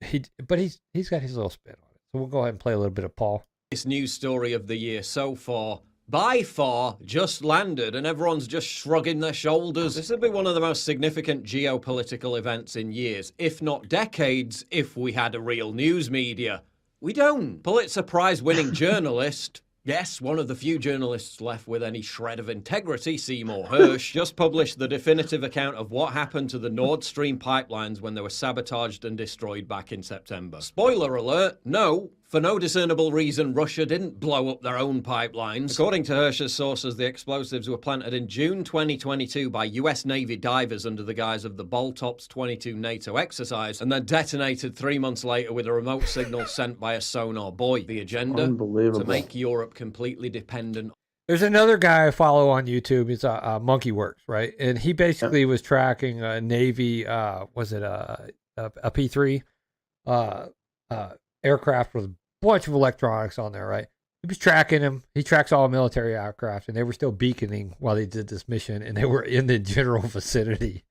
He's got his little spin on it. So we'll go ahead and play a little bit of Paul. This news story of the year so far, by far, just landed, and everyone's just shrugging their shoulders. This would be one of the most significant geopolitical events in years, if not decades, if we had a real news media. We don't. Pulitzer Prize-winning journalist, yes, one of the few journalists left with any shred of integrity, Seymour Hersh, just published the definitive account of what happened to the Nord Stream pipelines when they were sabotaged and destroyed back in September. Spoiler alert, no. For no discernible reason, Russia didn't blow up their own pipelines. According to Hersh's sources, the explosives were planted in June 2022 by US Navy divers under the guise of the Baltops 22 NATO exercise, and then detonated 3 months later with a remote signal sent by a sonar buoy. The agenda? Unbelievable. To make Europe completely dependent. There's another guy I follow on YouTube. It's Monkey Works, right? And he basically was tracking a Navy, was it a P-3 aircraft with a bunch of electronics on there, right? He was tracking them. He tracks all military aircraft, and they were still beaconing while they did this mission, and they were in the general vicinity,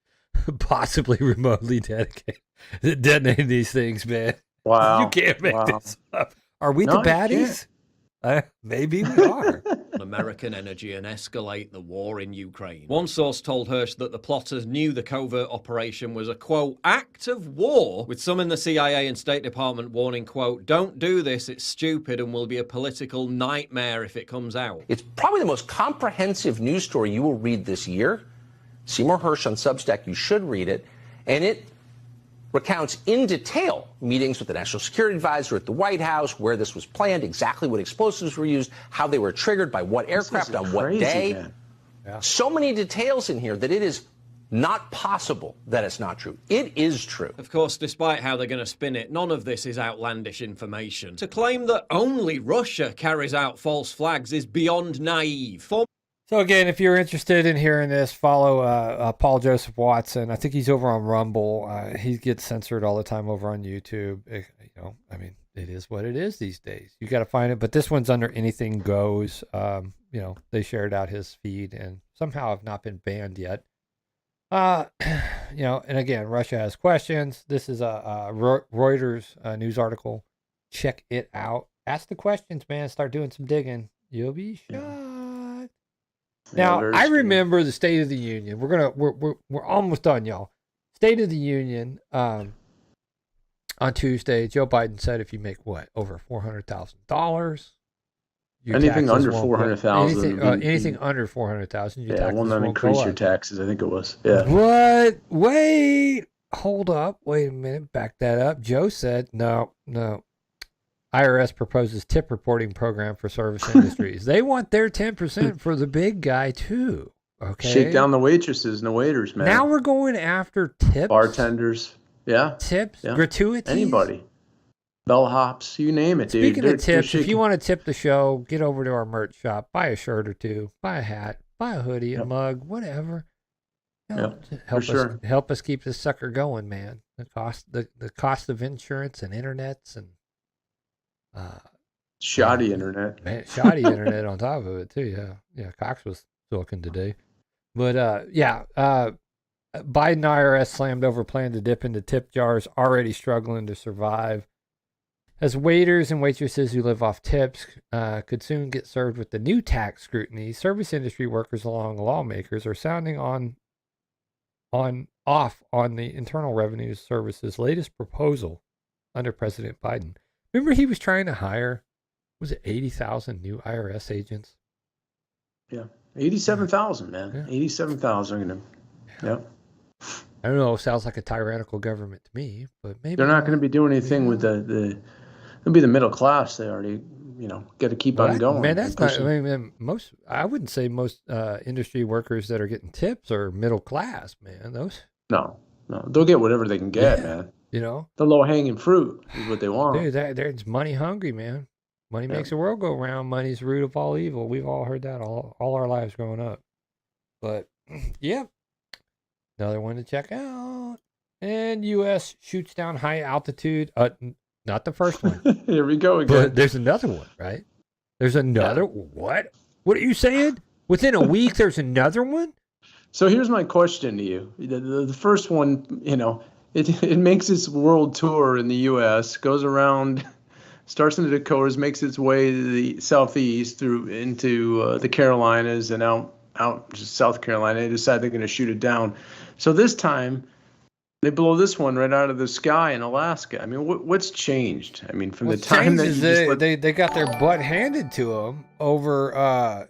possibly remotely detonating these things, man. Wow. You can't make this up. Are we the baddies? Maybe we are. American energy and escalate the war in Ukraine. One source told Hersh that the plotters knew the covert operation was a, quote, act of war, with some in the CIA and State Department warning, quote, don't do this, it's stupid and will be a political nightmare if it comes out. It's probably the most comprehensive news story you will read this year. Seymour Hersh on Substack, you should read it. And it recounts in detail meetings with the National Security Advisor at the White House, where this was planned, exactly what explosives were used, how they were triggered by what aircraft on what day. Yeah. So many details in here that it is not possible that it's not true. It is true. Of course, despite how they're going to spin it, none of this is outlandish information. To claim that only Russia carries out false flags is beyond naive. So again, if you're interested in hearing this, follow Paul Joseph Watson. I think he's over on Rumble. He gets censored all the time over on YouTube. It is what it is these days. You got to find it. But this one's under Anything Goes. They shared out his feed and somehow have not been banned yet. And again, Russia has questions. This is a Reuters news article. Check it out. Ask the questions, man. Start doing some digging. You'll be shocked. Now, I remember the State of the Union. We're almost done, y'all. State of the Union on Tuesday. Joe Biden said if you make over $400,000, anything under 400,000, anything under 400,000, won't let increase your taxes. I think it was. Yeah. What? Wait. Hold up. Wait a minute. Back that up. Joe said no. IRS proposes tip reporting program for service industries. They want their 10% for the big guy too. Okay. Shake down the waitresses and the waiters, man. Now we're going after tips. Bartenders. Yeah. Tips. Yeah. Gratuities. Anybody. Bellhops. You name it, dude. Speaking of tips, if you want to tip the show, get over to our merch shop. Buy a shirt or two. Buy a hat. Buy a hoodie, a mug, whatever. Help us keep this sucker going, man. The cost of insurance and internets and shoddy internet. Man, shoddy internet on top of it too. Yeah. Cox was Silicon today. But Biden IRS slammed over plan to dip into tip jars, already struggling to survive. As waiters and waitresses who live off tips could soon get served with the new tax scrutiny, service industry workers along lawmakers are sounding off on the Internal Revenue Service's latest proposal under President Biden. Remember he was trying to hire, was it 80,000 new IRS agents? Yeah, 87,000, man. Yeah. 87,000. Yeah. I don't know. Sounds like a tyrannical government to me, but maybe They're not going to be doing anything with it'll be the middle class. They already, got to keep on going. Man, that's not. I mean, I wouldn't say most industry workers that are getting tips are middle class, man. Those. No, they'll get whatever they can get, man. The low hanging fruit is what they want. Dude, they're money hungry, man. Money makes the world go round. Money's the root of all evil. We've all heard that all our lives growing up. But yeah, another one to check out. And U.S. shoots down high altitude. Not the first one. Here we go again. But there's another one, right? There's another. What? What are you saying? Within a week, there's another one? So here's my question to you. The first one, it makes its world tour in the U.S., goes around, starts in the Dakotas, makes its way to the southeast into the Carolinas and out South Carolina. They decide they're going to shoot it down. So this time, they blow this one right out of the sky in Alaska. I mean, what's changed? I mean, from the time that you they got their butt handed to them over.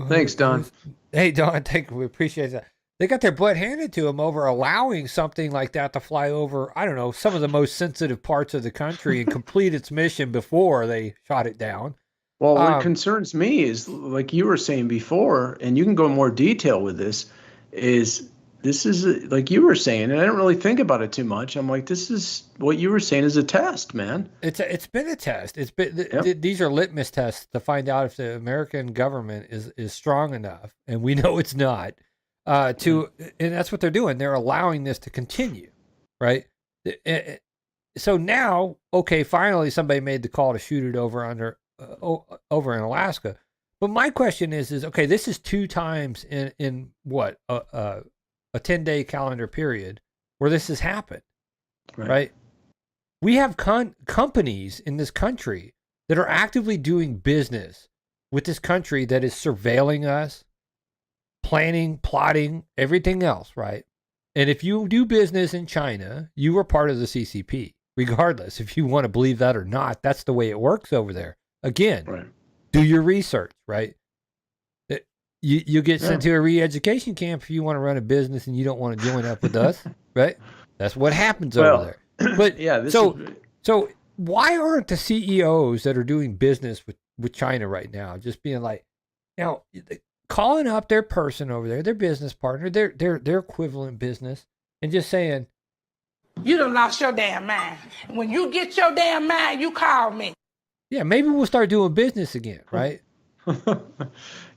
Thanks, Don. Hey, Don, we appreciate that. They got their butt handed to them over allowing something like that to fly over, I don't know, some of the most sensitive parts of the country and complete its mission before they shot it down. Well, what concerns me is, like you were saying before, and you can go in more detail with this is like you were saying, and I didn't really think about it too much. I'm like, this is what you were saying is a test, man. It's been a test. These are litmus tests to find out if the American government is strong enough, and we know it's not. And that's what they're doing. They're allowing this to continue, right? So now, okay, finally somebody made the call to shoot it over in Alaska. But my question is okay, this is 2 times in what a 10-day calendar period where this has happened, right? We have companies in this country that are actively doing business with this country that is surveilling us, planning, plotting, everything else, right? And if you do business in China, you are part of the CCP, regardless if you want to believe that or not. That's the way it works over there. Again, do your research, right? You get sent to a re-education camp if you want to run a business and you don't want to join up with us, right? That's what happens over there. But so why aren't the CEOs that are doing business with China right now just being like, calling up their person over there, their business partner, their equivalent business, and just saying, "You done lost your damn mind. When you get your damn mind, you call me." Yeah, maybe we'll start doing business again, right?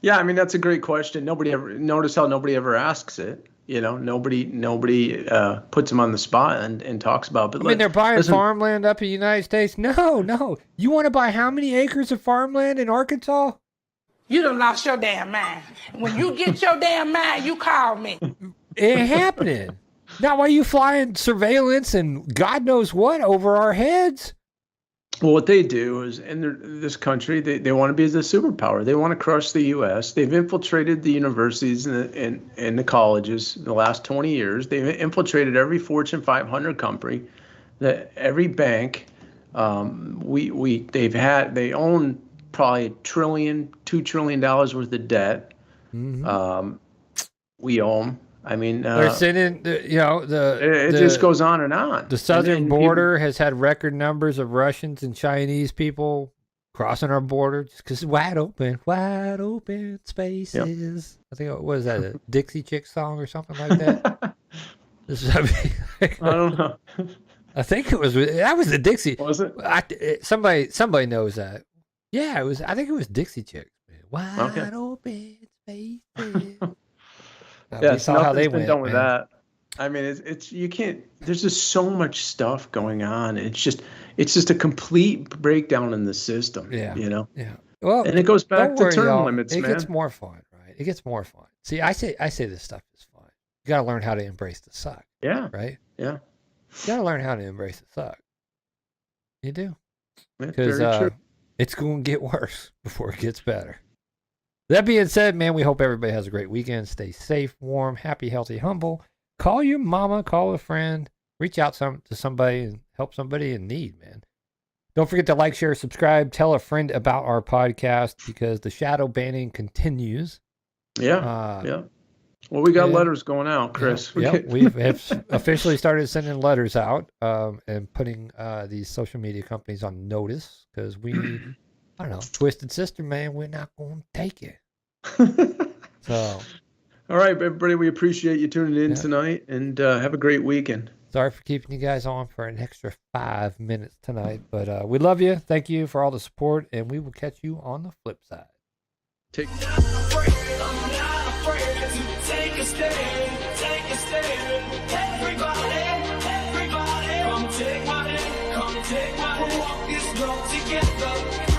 Yeah, I mean, that's a great question. Notice how nobody ever asks it. Nobody puts them on the spot and talks about. But I mean, they're buying farmland up in the United States. No. You want to buy how many acres of farmland in Arkansas? You done lost your damn mind. When you get your damn mind, you call me. It ain't happening. Not while you flying surveillance and God knows what over our heads. Well, what they do is, in this country, they want to be the superpower. They want to crush the U.S. They've infiltrated the universities and the colleges in the last 20 years. They've infiltrated every Fortune 500 company, every bank. They own probably $2 trillion worth of debt. Mm-hmm. We owe them. I mean, they're sitting. It just goes on and on. The southern border has had record numbers of Russians and Chinese people crossing our border just because wide open spaces. Yep. I think what was that, a Dixie Chick song or something like that? I don't know. I think that was the Dixie. Was it? Somebody knows that. Yeah, it was. I think it was Dixie Chicks. Wide open spaces. Yeah, nothing's been done with that. I mean, it's you can't. There's just so much stuff going on. It's just a complete breakdown in the system. Yeah, Yeah. Well, and it goes back to term limits, man. It gets more fun, right? It gets more fun. See, I say this stuff is fun. You got to learn how to embrace the suck. Yeah. Right? Yeah. You got to learn how to embrace the suck. You do. That's Because very true. it's going to get worse before it gets better. That being said, man, we hope everybody has a great weekend. Stay safe, warm, happy, healthy, humble. Call your mama, call a friend, reach out to somebody and help somebody in need, man. Don't forget to like, share, subscribe, tell a friend about our podcast because the shadow banning continues. Yeah. Yeah. Well, we got letters going out, Chris. Yeah, we've officially started sending letters out and putting these social media companies on notice because we, I don't know, Twisted Sister, man, we're not going to take it. So, all right, everybody, we appreciate you tuning in tonight and have a great weekend. Sorry for keeping you guys on for an extra 5 minutes tonight, but we love you. Thank you for all the support, and we will catch you on the flip side. Take a stand. Everybody, come take my hand, come take my hand. We'll walk this road together.